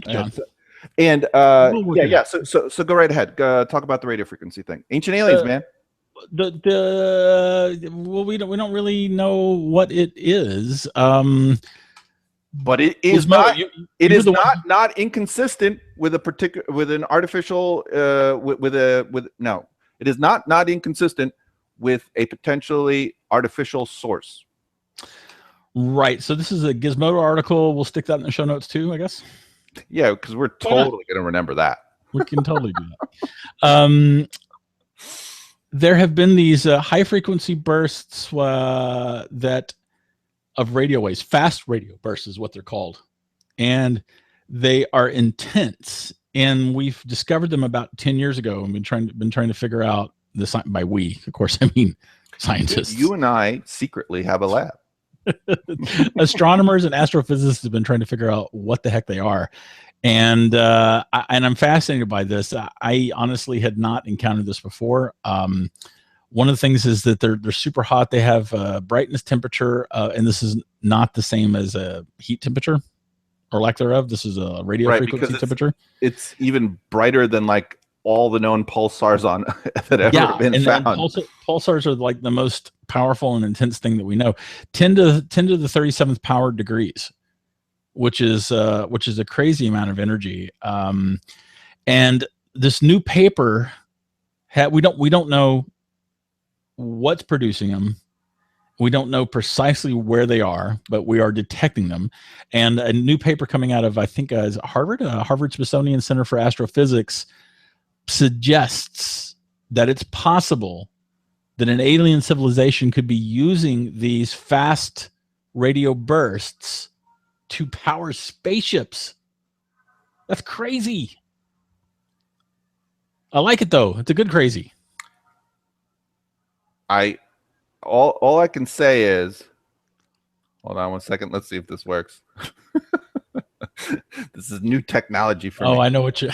you, John. Yeah. So go right ahead. Talk about the radio frequency thing. Ancient Aliens, man. Well, we don't really know what it is. But it is not. It is not inconsistent with an artificial. No. It is not inconsistent with a potentially artificial source. Right. So this is a Gizmodo article. We'll stick that in the show notes too, I guess. Yeah, because we're totally going to remember that. We can totally do that. There have been these high frequency bursts that of radio waves. Fast radio bursts is what they're called, and they are intense. And we've discovered them about 10 years ago, and been trying to figure out the science. By we, of course, I mean scientists. You and I secretly have a lab. Astronomers and astrophysicists have been trying to figure out what the heck they are. And I'm fascinated by this. I honestly had not encountered this before. One of the things is that they're super hot. They have brightness temperature, and this is not the same as a heat temperature or lack thereof. This is a radio frequency temperature. It's even brighter than like all the known pulsars on that have ever been found. Pulsars are like the most powerful and intense thing that we know. 10 to the 37th power degrees, which is a crazy amount of energy. And this new paper we don't know what's producing them. We don't know precisely where they are, but we are detecting them. And a new paper coming out of, I think, is Harvard Smithsonian Center for Astrophysics suggests that it's possible that an alien civilization could be using these fast radio bursts to power spaceships. That's crazy. I like it though. It's a good crazy. All I can say is, hold on one second. Let's see if this works. This is new technology for me. Oh, I know what you.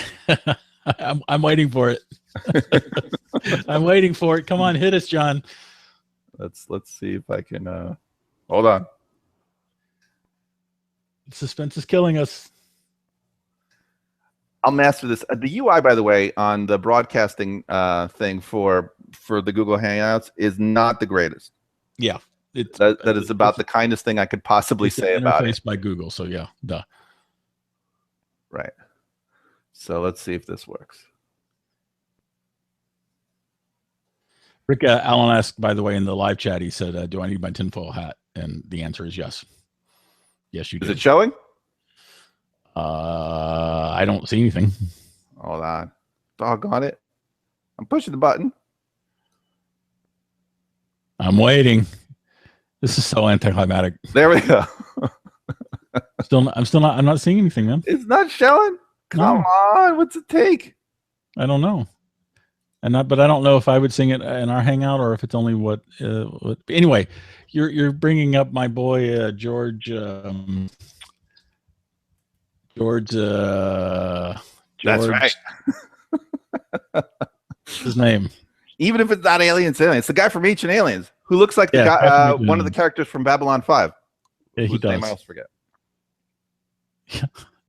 I'm waiting for it. I'm waiting for it. Come on, hit us, John. Let's see if I can. Hold on. Suspense is killing us. I'll master this. The UI, by the way, on the broadcasting thing for the Google Hangouts is not the greatest. Yeah, that is about the kindest thing I could possibly say about it. Interfaced by Google, so yeah, duh. Right. So let's see if this works. Rick Allen asked, by the way, in the live chat, he said, "Do I need my tinfoil hat?" And the answer is yes. Yes, you do. Is it showing? I don't see anything. Hold on. Doggone it. I'm pushing the button. I'm waiting. This is so anticlimactic. There we go. I'm not seeing anything, man. It's not showing? Come on. What's it take? I don't know. But I don't know if I would sing it in our hangout or if it's only what anyway, you're bringing up my boy, George, That's right. His name. Even if it's not Aliens, it's the guy from Ancient Aliens who looks like the guy, one of the characters from Babylon 5. Yeah, he does. Name I always forget.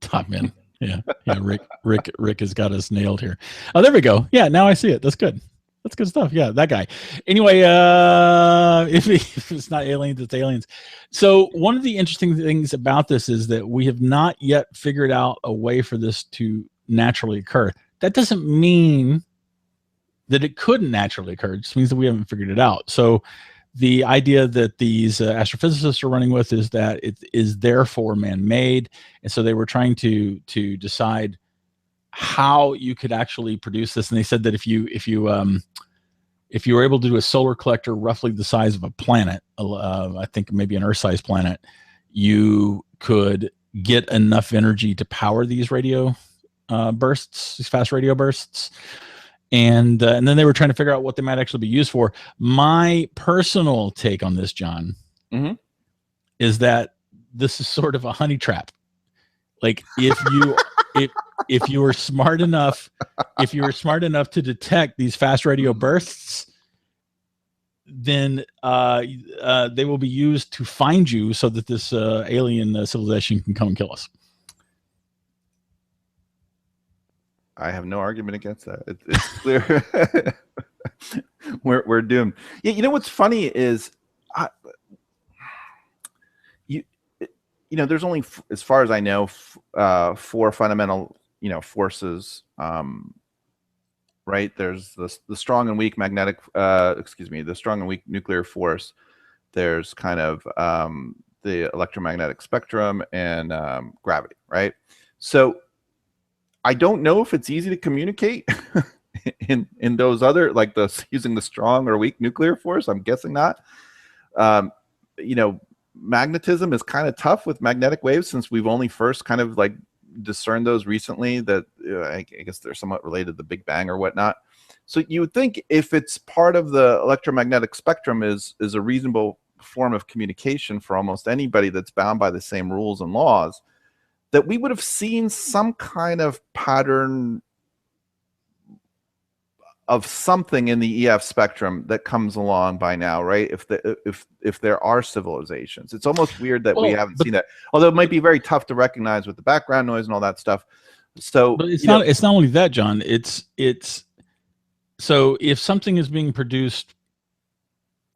Top man. Yeah. Rick has got us nailed here. Oh, there we go. Yeah, now I see it. That's good. That's good stuff. Yeah, that guy. Anyway, if it's not aliens, it's aliens. So one of the interesting things about this is that we have not yet figured out a way for this to naturally occur. That doesn't mean that it couldn't naturally occur. It just means that we haven't figured it out. So the idea that these astrophysicists are running with is that it is therefore man-made. And so they were trying to decide how you could actually produce this. And they said that if you were able to do a solar collector roughly the size of a planet, I think maybe an Earth-sized planet, you could get enough energy to power these radio bursts, these fast radio bursts. And then they were trying to figure out what they might actually be used for. My personal take on this, John, is that this is sort of a honey trap. Like if you were smart enough, to detect these fast radio bursts, then they will be used to find you so that this alien civilization can come and kill us. I have no argument against that. It's clear. we're doomed. Yeah, you know what's funny is, there's only, as far as I know, 4 fundamental, forces. Right? There's the strong and weak magnetic. The strong and weak nuclear force. There's kind of the electromagnetic spectrum and gravity. Right? So I don't know if it's easy to communicate in those other, like using the strong or weak nuclear force. I'm guessing not. Magnetism is kind of tough with magnetic waves, since we've only first kind of like discerned those recently, that I guess they're somewhat related to the Big Bang or whatnot. So you would think if it's part of the electromagnetic spectrum is a reasonable form of communication for almost anybody that's bound by the same rules and laws, that we would have seen some kind of pattern of something in the EF spectrum that comes along by now, right? If there are civilizations, it's almost weird that we haven't seen that. Although it might be very tough to recognize with the background noise and all that stuff. So, but it's not. It's not only that, John. It's so if something is being produced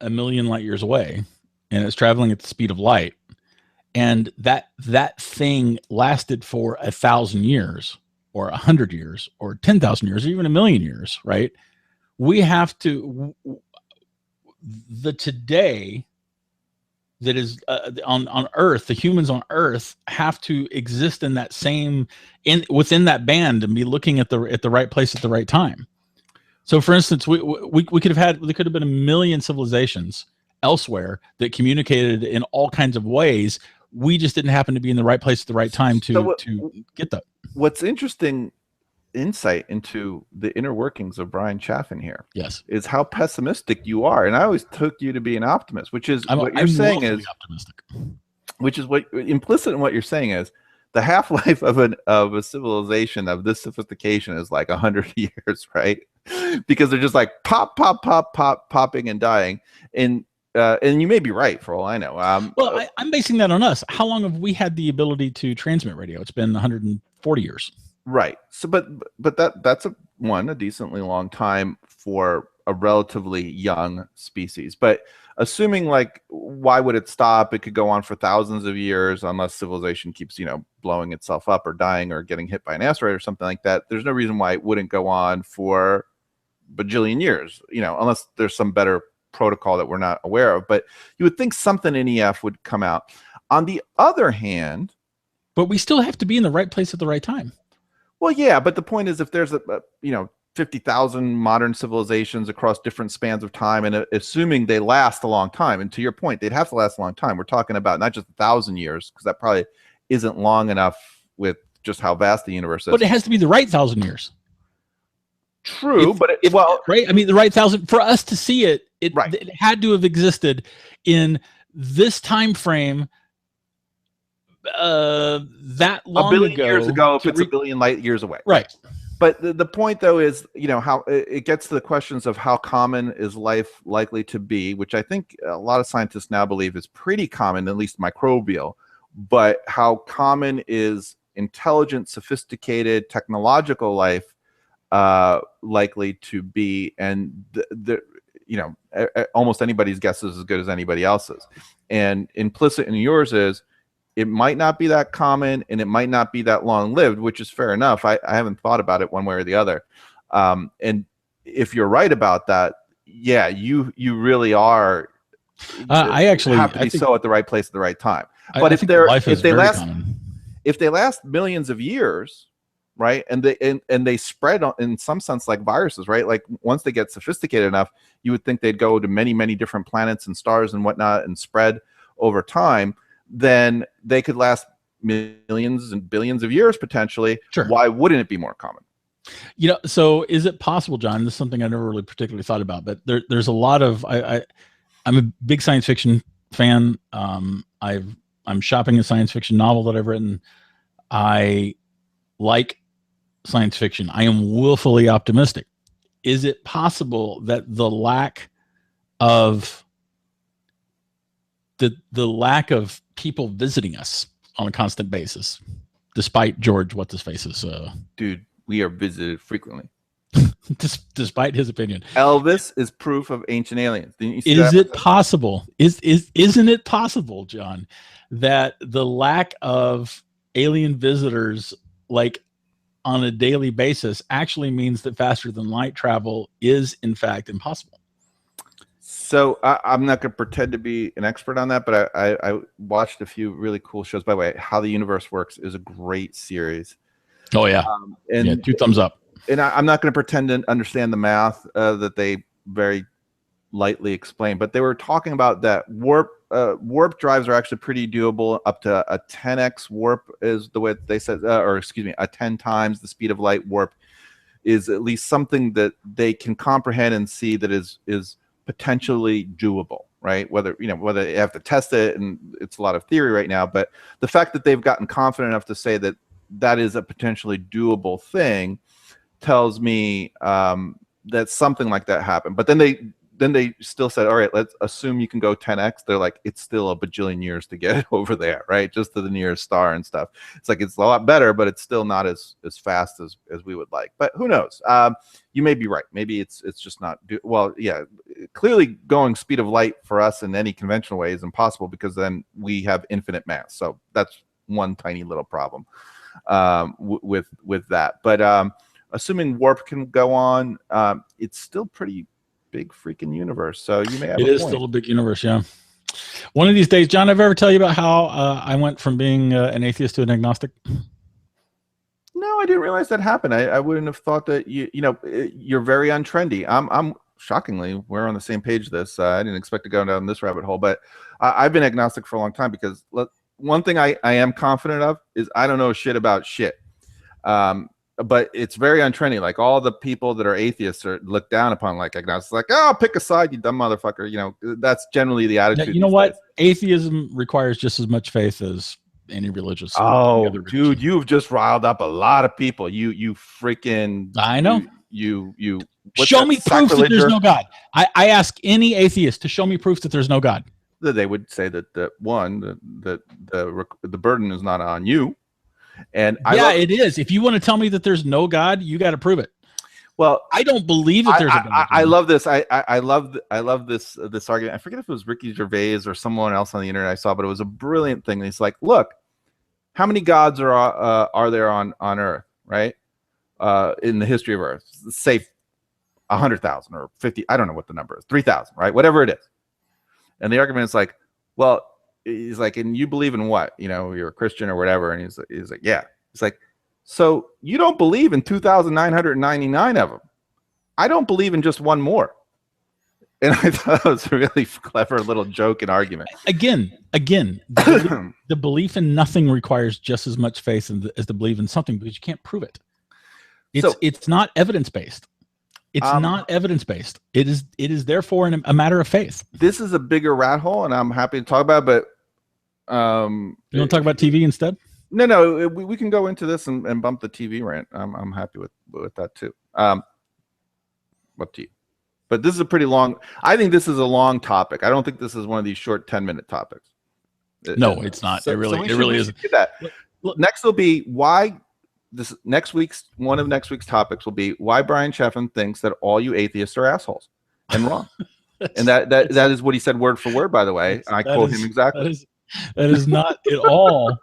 1,000,000 light years away and it's traveling at the speed of light, and that thing lasted for 1,000 years, or 100 years, or 10,000 years, or even 1,000,000 years, right? We have to, the today that is on Earth, the humans on Earth have to exist in that same, within that band, and be looking at the right place at the right time. So, for instance, we could have had, there could have been 1,000,000 civilizations elsewhere that communicated in all kinds of ways. We just didn't happen to be in the right place at the right time to get that. What's interesting insight into the inner workings of Bryan Chaffin here, yes, is how pessimistic you are. And I always took you to be an optimist, which is what you're saying is optimistic. Which is what implicit in what you're saying is the half-life of a civilization of this sophistication is like 100 years, right? Because they're just like popping and dying. And you may be right for all I know. Well, I'm basing that on us. How long have we had the ability to transmit radio? It's been 140 years. Right. So, but that's a decently long time for a relatively young species. But assuming, like, why would it stop? It could go on for thousands of years unless civilization keeps, blowing itself up or dying or getting hit by an asteroid or something like that. There's no reason why it wouldn't go on for bajillion years, unless there's some better protocol that we're not aware of. But you would think something in EF would come out. On the other hand, but we still have to be in the right place at the right time. Well, yeah, but the point is, if there's 50,000 modern civilizations across different spans of time, and assuming they last a long time, and to your point, they'd have to last a long time. We're talking about not just 1,000 years, because that probably isn't long enough with just how vast the universe is. But it has to be the right 1,000 years. True, but right. I mean, the right 1,000 for us to see it. It had to have existed in this time frame. That long a billion ago, years ago, if it's a billion light years away, right? But the point, though, is how it gets to the questions of how common is life likely to be, which I think a lot of scientists now believe is pretty common, at least microbial. But how common is intelligent, sophisticated, technological life likely to be? And almost anybody's guess is as good as anybody else's. And implicit in yours is, it might not be that common, and it might not be that long-lived, which is fair enough. I haven't thought about it one way or the other. And if you're right about that, yeah, you really are. I actually have to be so at the right place at the right time. But if they last millions of years, right, and they spread in some sense like viruses, right? Like once they get sophisticated enough, you would think they'd go to many different planets and stars and whatnot and spread over time. Then they could last millions and billions of years potentially. Sure. Why wouldn't it be more common? So is it possible, John? This is something I never really particularly thought about, but there's a lot of I'm a big science fiction fan. I'm shopping a science fiction novel that I've written. I like science fiction. I am willfully optimistic. Is it possible that the lack of people visiting us on a constant basis, despite George what's-his-face's dude, we are visited frequently, despite his opinion, Elvis is proof of ancient aliens. Is it possible, isn't it possible, John, that the lack of alien visitors, like on a daily basis, actually means that faster than light travel is in fact impossible? So I'm not going to pretend to be an expert on that, but I watched a few really cool shows. By the way, How the Universe Works is a great series. Oh, yeah. And 2 thumbs up. And I'm not going to pretend to understand the math that they very lightly explain, but they were talking about that warp drives are actually pretty doable. Up to a 10x warp is the way they said, or excuse me, a 10 times the speed of light warp is at least something that they can comprehend and see that is potentially doable. right? Whether they have to test it, and it's a lot of theory right now, but the fact that they've gotten confident enough to say that that is a potentially doable thing tells me that something like that happened. But then they still said, all right, let's assume you can go 10x. They're like, it's still a bajillion years to get it over there, right? Just to the nearest star and stuff. It's like, it's a lot better, but it's still not as fast as we would like. But who knows? You may be right. Maybe it's just not well. Yeah, clearly going speed of light for us in any conventional way is impossible, because then we have infinite mass. So that's one tiny little problem with that. But assuming warp can go on, it's still pretty big freaking universe. So you may have it is still a big universe. Yeah. One of these days, John, I've ever tell you about how I went from being an atheist to an agnostic? No, I didn't realize that happened. I wouldn't have thought that you're very untrendy. I'm shockingly, we're on the same page this. I didn't expect to go down this rabbit hole, but I've been agnostic for a long time, because one thing I am confident of is I don't know shit about shit. But it's very untrendy. Like, all the people that are atheists are looked down upon like agnostics. Like, oh, pick a side, you dumb motherfucker. That's generally the attitude. Yeah, you know what? Atheism requires just as much faith as any religious. Oh, dude, you've just riled up a lot of people. You freaking. I know. You. Show me proof that there's no God. I ask any atheist to show me proof that there's no God. They would say that the burden is not on you. And it is. If you want to tell me that there's no God, you got to prove it. Well, I don't believe that there's a God. I love this. I love this argument. I forget if it was Ricky Gervais or someone else on the internet I saw, but it was a brilliant thing. He's like, look, how many gods are there on Earth, right? In the history of Earth, say 100,000 or 50. I don't know what the number is. 3,000, right? Whatever it is. And the argument is like, well, he's like, and you believe in what? You're a Christian or whatever. And he's like, yeah. He's like, so you don't believe in 2,999 of them. I don't believe in just one more. And I thought it was a really clever little joke and argument. Again, the belief in nothing requires just as much faith as the belief in something, because you can't prove it. It's not evidence-based. It's not evidence-based. It is therefore a matter of faith. This is a bigger rat hole, and I'm happy to talk about it, but you want to talk about TV instead? No, we can go into this and bump the TV rant. I'm happy with that too. Up to you. But this is a pretty long. I think this is a long topic. I don't think this is one of these short 10-minute topics. No, it's not. It really isn't. Next will be why. One of next week's topics will be why Bryan Chaffin thinks that all you atheists are assholes and wrong. And that is what he said word for word, by the way. I quote him exactly. That is not at all.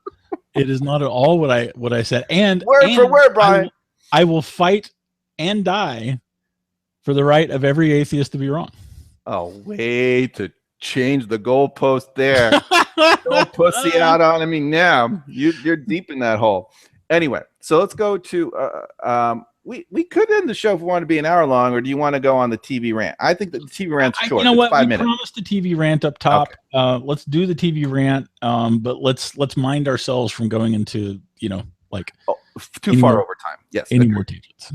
It is not at all what I said. And word for word, Bryan. I will fight and die for the right of every atheist to be wrong. Oh, way to change the goalpost there. Don't pussy out on me now. You're deep in that hole. Anyway, so let's go to we could end the show if we want to be an hour long, or do you want to go on the TV rant? I think that the TV rant's short. You know what? 5 minutes. We promised the TV rant up top. Okay. Let's do the TV rant, but let's mind ourselves from going into too far over time. Yes, any more tangents.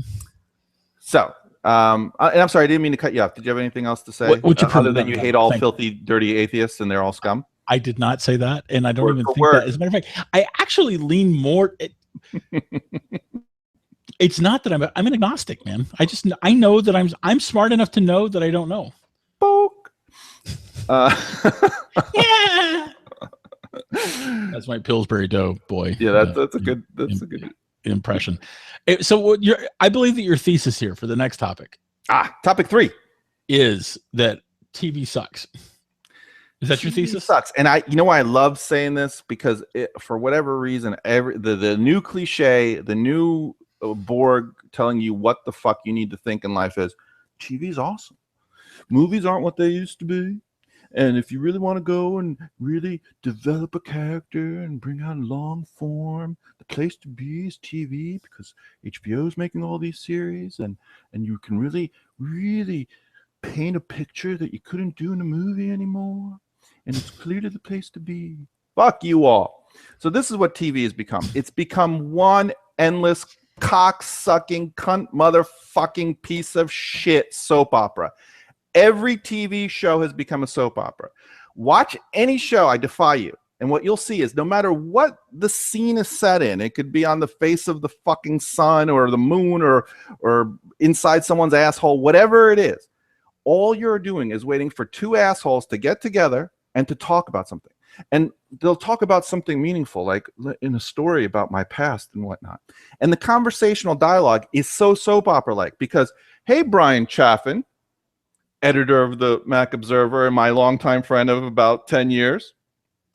So, and I'm sorry, I didn't mean to cut you off. Did you have anything else to say? Other than you hate all filthy, dirty atheists and they're all scum? I did not say that, and I don't even think that. As a matter of fact, I actually lean more. It's not that I'm an agnostic, man. I know that I'm smart enough to know that I don't know. Yeah. That's my Pillsbury Dough boy. Yeah, that's a good impression. So I believe that your thesis here for the next topic. Topic 3 is that TV sucks. Is that your thesis? Sucks. And you know why I love saying this? Because for whatever reason, the new cliche, the new Borg telling you what the fuck you need to think in life is TV's awesome. Movies aren't what they used to be. And if you really want to go and really develop a character and bring out long form, the place to be is TV, because HBO is making all these series, and you can really, really paint a picture that you couldn't do in a movie anymore. And it's clearly the place to be. Fuck you all. So this is what TV has become. It's become one endless cock-sucking, cunt motherfucking piece of shit soap opera. Every TV show has become a soap opera. Watch any show, I defy you. And what you'll see is no matter what the scene is set in, it could be on the face of the fucking sun or the moon or inside someone's asshole, whatever it is, all you're doing is waiting for two assholes to get together and to talk about something. And they'll talk about something meaningful, like in a story about my past and whatnot. And the conversational dialogue is so soap opera-like because, hey, Bryan Chaffin, editor of the Mac Observer and my longtime friend of about 10 years,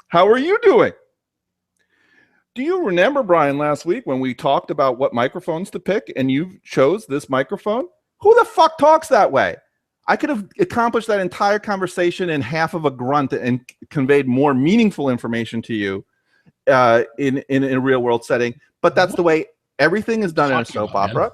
how are you doing? Do you remember, Bryan, last week when we talked about what microphones to pick and you chose this microphone? Who the fuck talks that way? I could have accomplished that entire conversation in half of a grunt and conveyed more meaningful information to you in a real world setting. But that's the way everything is done in a soap opera.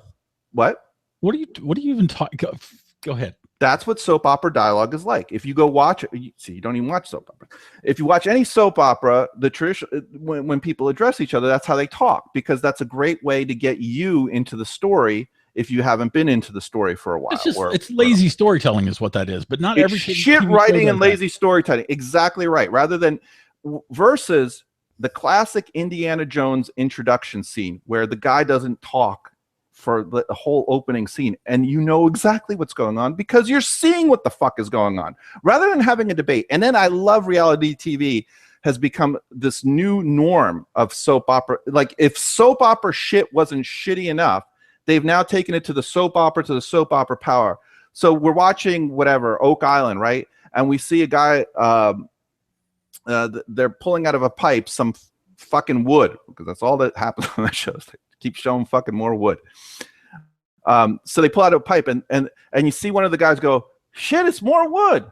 What? What do you even talk? Go ahead. That's what soap opera dialogue is like. If you go watch, see, you don't even watch soap opera. If you watch any soap opera, the tradition when people address each other, that's how they talk, because that's a great way to get you into the story. If you haven't been into the story for a while, it's lazy storytelling is what that is, but not every shit writing and lazy storytelling. Exactly right. Rather than versus the classic Indiana Jones introduction scene where the guy doesn't talk for the whole opening scene and you know exactly what's going on because you're seeing what the fuck is going on rather than having a debate. And then I love reality TV has become this new norm of soap opera. Like if soap opera shit wasn't shitty enough, they've now taken it to the soap opera power. So we're watching whatever, Oak Island, right? And we see a guy, they're pulling out of a pipe some fucking wood, because that's all that happens on that show. They keep showing fucking more wood. So they pull out a pipe and you see one of the guys go, shit, it's more wood.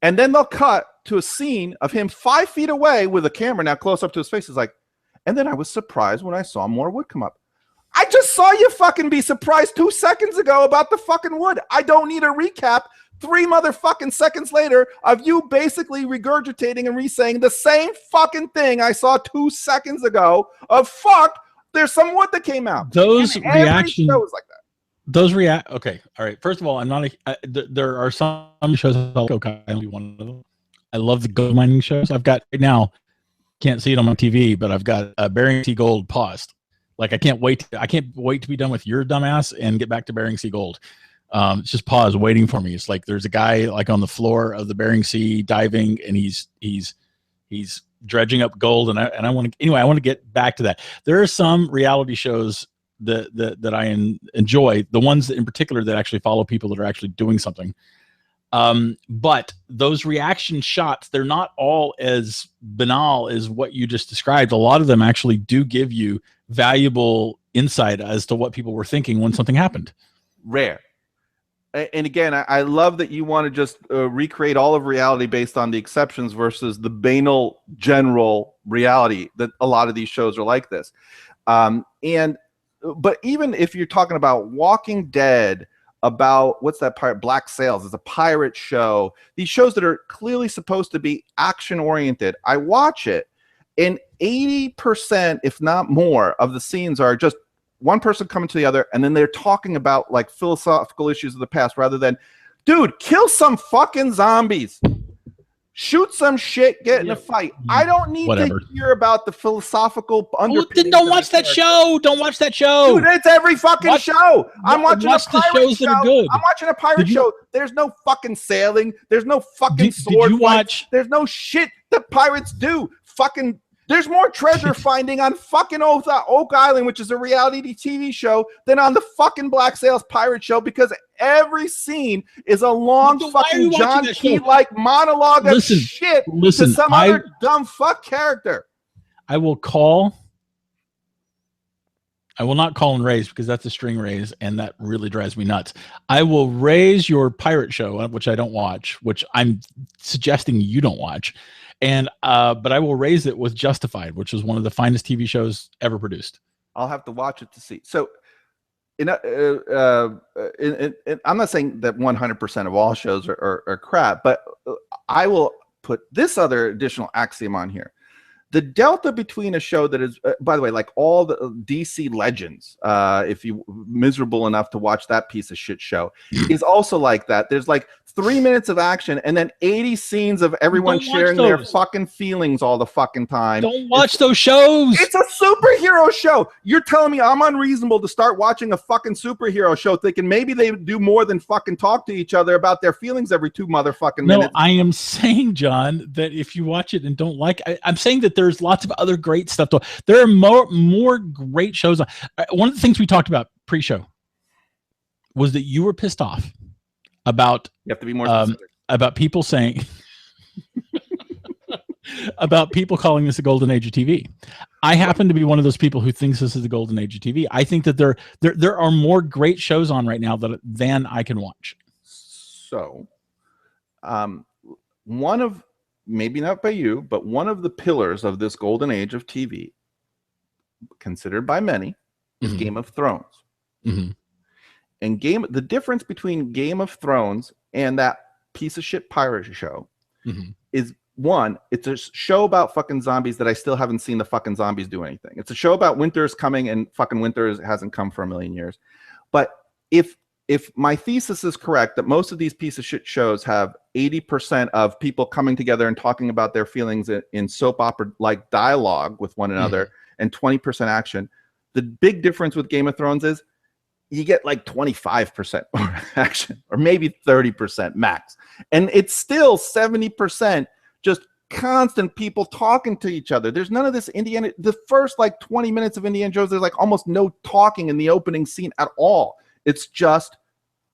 And then they'll cut to a scene of him 5 feet away with a camera now close up to his face. He's like, and then I was surprised when I saw more wood come up. I just saw you fucking be surprised 2 seconds ago about the fucking wood. I don't need a recap 3 motherfucking seconds later of you basically regurgitating and re-saying the same fucking thing I saw 2 seconds ago of fuck, there's some wood that came out. Those reactions like that. Okay, all right. First of all, I'm not there are some shows I'll go kind of be one of them. I love the gold mining shows. I've got right now, can't see it on my TV, but I've got Bering Sea Gold paused. Like I can't wait to be done with your dumbass and get back to Bering Sea Gold. It's just pause waiting for me. It's like there's a guy like on the floor of the Bering Sea diving, and he's dredging up gold, and I want to I want to get back to that. There are some reality shows that I enjoy, the ones that in particular that actually follow people that are actually doing something. But those reaction shots, they're not all as banal as what you just described. A lot of them actually do give you valuable insight as to what people were thinking when something happened. Rare. And again, I love that you want to just recreate all of reality based on the exceptions versus the banal general reality that a lot of these shows are like this. But even if you're talking about Walking Dead, about what's that pirate, Black Sails, it's a pirate show, these shows that are clearly supposed to be action oriented, I watch it and 80%, if not more, of the scenes are just one person coming to the other and then they're talking about like philosophical issues of the past rather than, dude, kill some fucking zombies, shoot some shit, get in a fight. I don't need to hear about the philosophical underpinnings. Don't watch that show. Don't watch that show. Dude, it's every fucking show. I'm watching a pirate show. I'm watching a pirate show. There's no fucking sailing. There's no fucking sword fights. There's no shit that pirates do. Fucking, there's more treasure finding on fucking Oak Island, which is a reality TV show, than on the fucking Black Sails pirate show, because every scene is a long fucking John Key-like monologue of shit to some other dumb fuck character. I will not call and raise, because that's a string raise, and that really drives me nuts. I will raise your pirate show, which I don't watch, which I'm suggesting you don't watch. And but I will raise it with Justified, which is one of the finest TV shows ever produced. I'll have to watch it to see. So, I'm not saying that 100% of all shows are crap, but I will put this other additional axiom on here. The delta between a show that is, by the way, like all the DC Legends, if you miserable enough to watch that piece of shit show, is also like that. There's like 3 minutes of action and then 80 scenes of everyone sharing their fucking feelings all the fucking time. Don't watch those shows. It's a superhero show. You're telling me I'm unreasonable to start watching a fucking superhero show thinking maybe they do more than fucking talk to each other about their feelings every 2 motherfucking minutes? No, I am saying, John, that if you watch it and don't like, I'm saying that there's lots of other great stuff. There are more great shows. One of the things we talked about pre-show was that you were pissed off about. You have to be more specific. About people saying about people calling this a golden age of TV. I happen to be one of those people who thinks this is the golden age of TV. I think that there are more great shows on right now than I can watch. So, one of, maybe not by you, but one of the pillars of this golden age of TV, considered by many, is Game of Thrones. And the difference between Game of Thrones and that piece of shit pirate show is, one, it's a show about fucking zombies that I still haven't seen the fucking zombies do anything. It's a show about winter's coming and fucking winter hasn't come for a million years. But if my thesis is correct, that most of these piece of shit shows have 80% of people coming together and talking about their feelings in soap opera like dialogue with one another and 20% action, the big difference with Game of Thrones is you get like 25% more action, or maybe 30% max. And it's still 70% just constant people talking to each other. There's none of this the first like 20 minutes of Indiana Jones, there's like almost no talking in the opening scene at all. It's just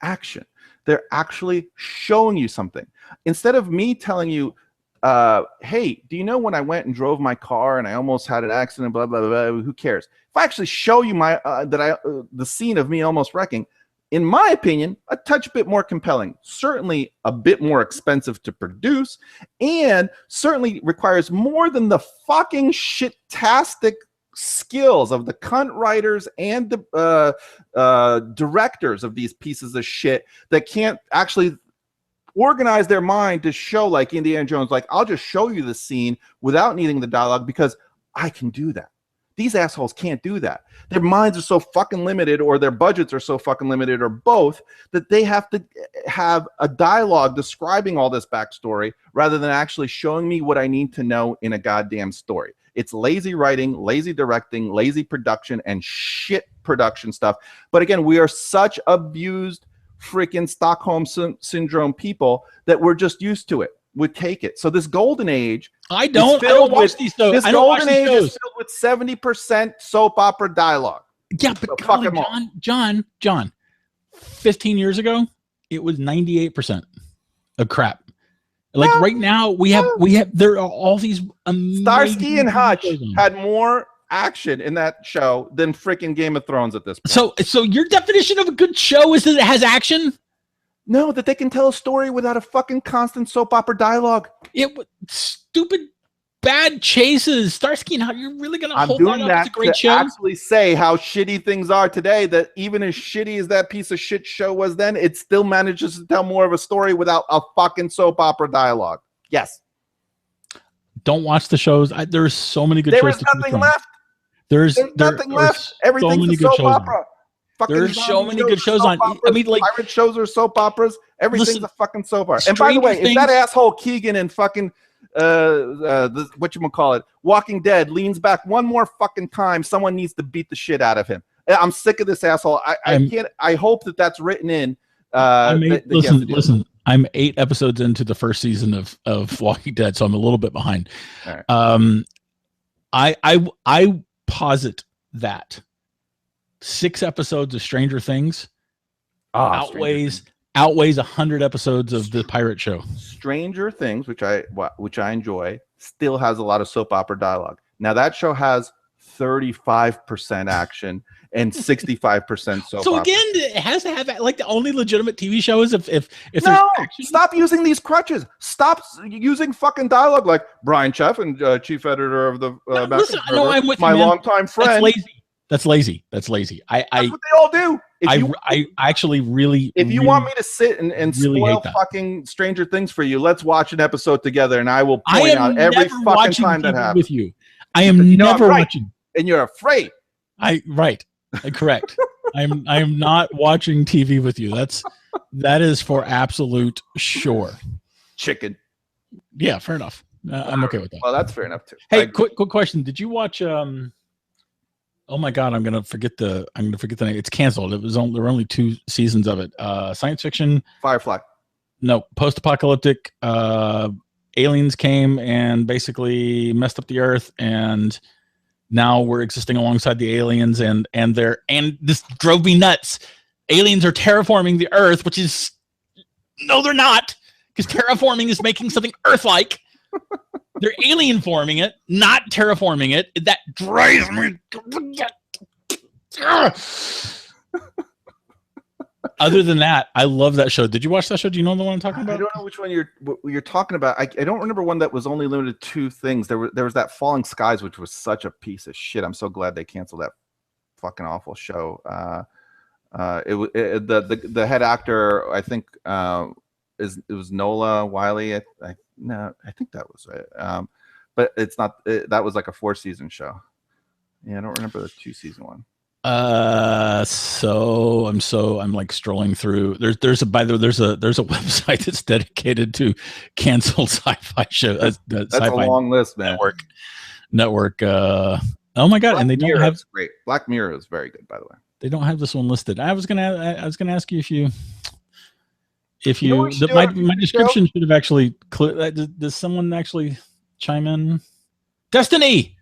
action. They're actually showing you something. Instead of me telling you, hey, do you know when I went and drove my car and I almost had an accident, blah, blah, blah, blah, who cares? If I actually show you the scene of me almost wrecking, in my opinion, a touch bit more compelling, certainly a bit more expensive to produce, and certainly requires more than the fucking shit-tastic skills of the cunt writers and the directors of these pieces of shit that can't actually organize their mind to show like Indiana Jones, like, I'll just show you the scene without needing the dialogue because I can do that. These assholes can't do that. Their minds are so fucking limited, or their budgets are so fucking limited, or both, that they have to have a dialogue describing all this backstory rather than actually showing me what I need to know in a goddamn story. It's lazy writing, lazy directing, lazy production, and shit production stuff. But again, we are such abused freaking Stockholm syndrome people that we're just used to it. Would take it. So this golden age, I don't watch these shows. This golden age is filled with 70% soap opera dialogue. Yeah, but so John, 15 years ago, it was 98% of crap. Like right now, we have there are all these Starsky and Hutch had more action in that show than freaking Game of Thrones at this point. So your definition of a good show is that it has action? No, that they can tell a story without a fucking constant soap opera dialogue. It was stupid, bad chases. Starsky and Hutch, you're really going to hold that up as a great show? Actually say how shitty things are today, that even as shitty as that piece of shit show was then, it still manages to tell more of a story without a fucking soap opera dialogue. Yes. Don't watch the shows. There's so many good shows. There is nothing left. There's nothing left. Everything's a soap opera. There's so many good shows on. I mean, like, pirate shows are soap operas. Everything's a fucking soap opera. And by the way, if that asshole Keegan and fucking whatchamacallit, Walking Dead leans back one more fucking time, someone needs to beat the shit out of him. I'm sick of this asshole. I can't. I hope that's written in. Listen. I'm 8 episodes into the first season of Walking Dead, so I'm a little bit behind. All right. I posit that 6 episodes of Stranger Things outweighs 100 episodes of the pirate show. Stranger Things, which I enjoy, still has a lot of soap opera dialogue. Now that show has 35% action and 65% soap opera. Again, it has to have, like, the only legitimate TV show is if no, stop using these crutches. Stop using fucking dialogue like Bryan Chaffin, chief editor of the I'm with my longtime friend. That's lazy. That's what they all do. I actually really. If you want me to sit and really spoil fucking Stranger Things for you, let's watch an episode together, and I will point out every fucking time that happens. With you, I am You know never I'm right. watching. And you're afraid. Correct. I am not watching TV with you. That is for absolute sure. Chicken. Yeah, fair enough. I'm okay with that. Well, that's fair enough too. Hey, quick question. Did you watch oh my god, I'm gonna forget the name. It's canceled. There were only 2 seasons of it. Science fiction. Firefly. No, post-apocalyptic. Aliens came and basically messed up the Earth, and now we're existing alongside the aliens, and this drove me nuts. Aliens are terraforming the Earth, which is no, they're not, because terraforming is making something Earth-like. They're alien forming it, not terraforming it. That drives me. Other than that, I love that show. Did you watch that show? Do you know the one I'm talking about? I don't know which one you're talking about. I don't remember one that was only limited to 2 things. There was that Falling Skies, which was such a piece of shit. I'm so glad they canceled that fucking awful show. The head actor, I think, it was Nola Wiley. I think that was it. But it's not. That was like a 4-season show. Yeah, I don't remember the 2-season one. So I'm like strolling through. There's a website that's dedicated to canceled sci-fi shows. That's a long list, man. Network. Oh my god! Black and they don't Mirror have is great. Black Mirror is very good, by the way. They don't have this one listed. I was gonna ask you if You know what we should do on a my description should have actually clear. Does someone actually chime in? Destiny.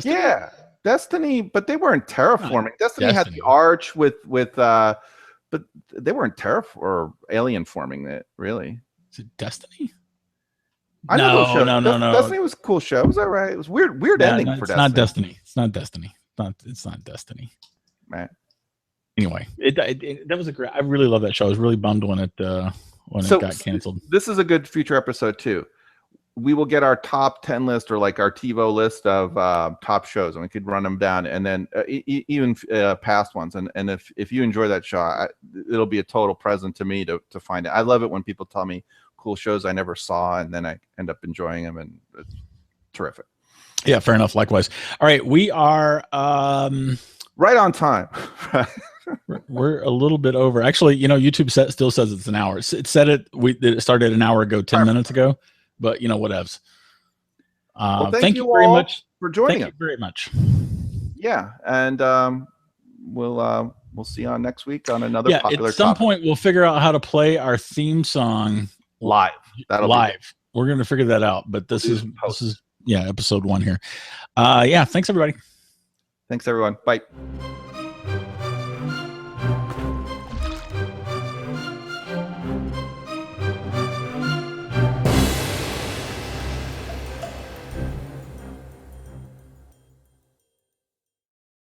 Yeah, Destiny, but they weren't terraforming. Destiny had the arch with but they weren't or alien forming it, really. Is it Destiny? No. Destiny was a cool show. Was that right? It was weird ending for Destiny. Not Destiny. It's not Destiny. It's not Destiny. Right. Anyway, that was a great. I really love that show. I was really bummed when it got canceled. This is a good future episode too. We will get our top 10 list, or like our TiVo list of top shows, and we could run them down, and then even past ones. And if you enjoy that show, it'll be a total present to me to find it. I love it when people tell me cool shows I never saw, and then I end up enjoying them, and it's terrific. Yeah, fair enough. Likewise. All right, we are right on time. We're a little bit over. Actually, YouTube still says it's an hour. It said it started an hour ago, 10 minutes ago. But whatevs. Well, thank you very much for joining us. Thank you very much. Yeah, and we'll see you on next week on another popular at some topic. point we'll figure out how to play our theme song live. We're going to figure that out. But this is episode 1 here. Thanks everybody. Thanks everyone. Bye.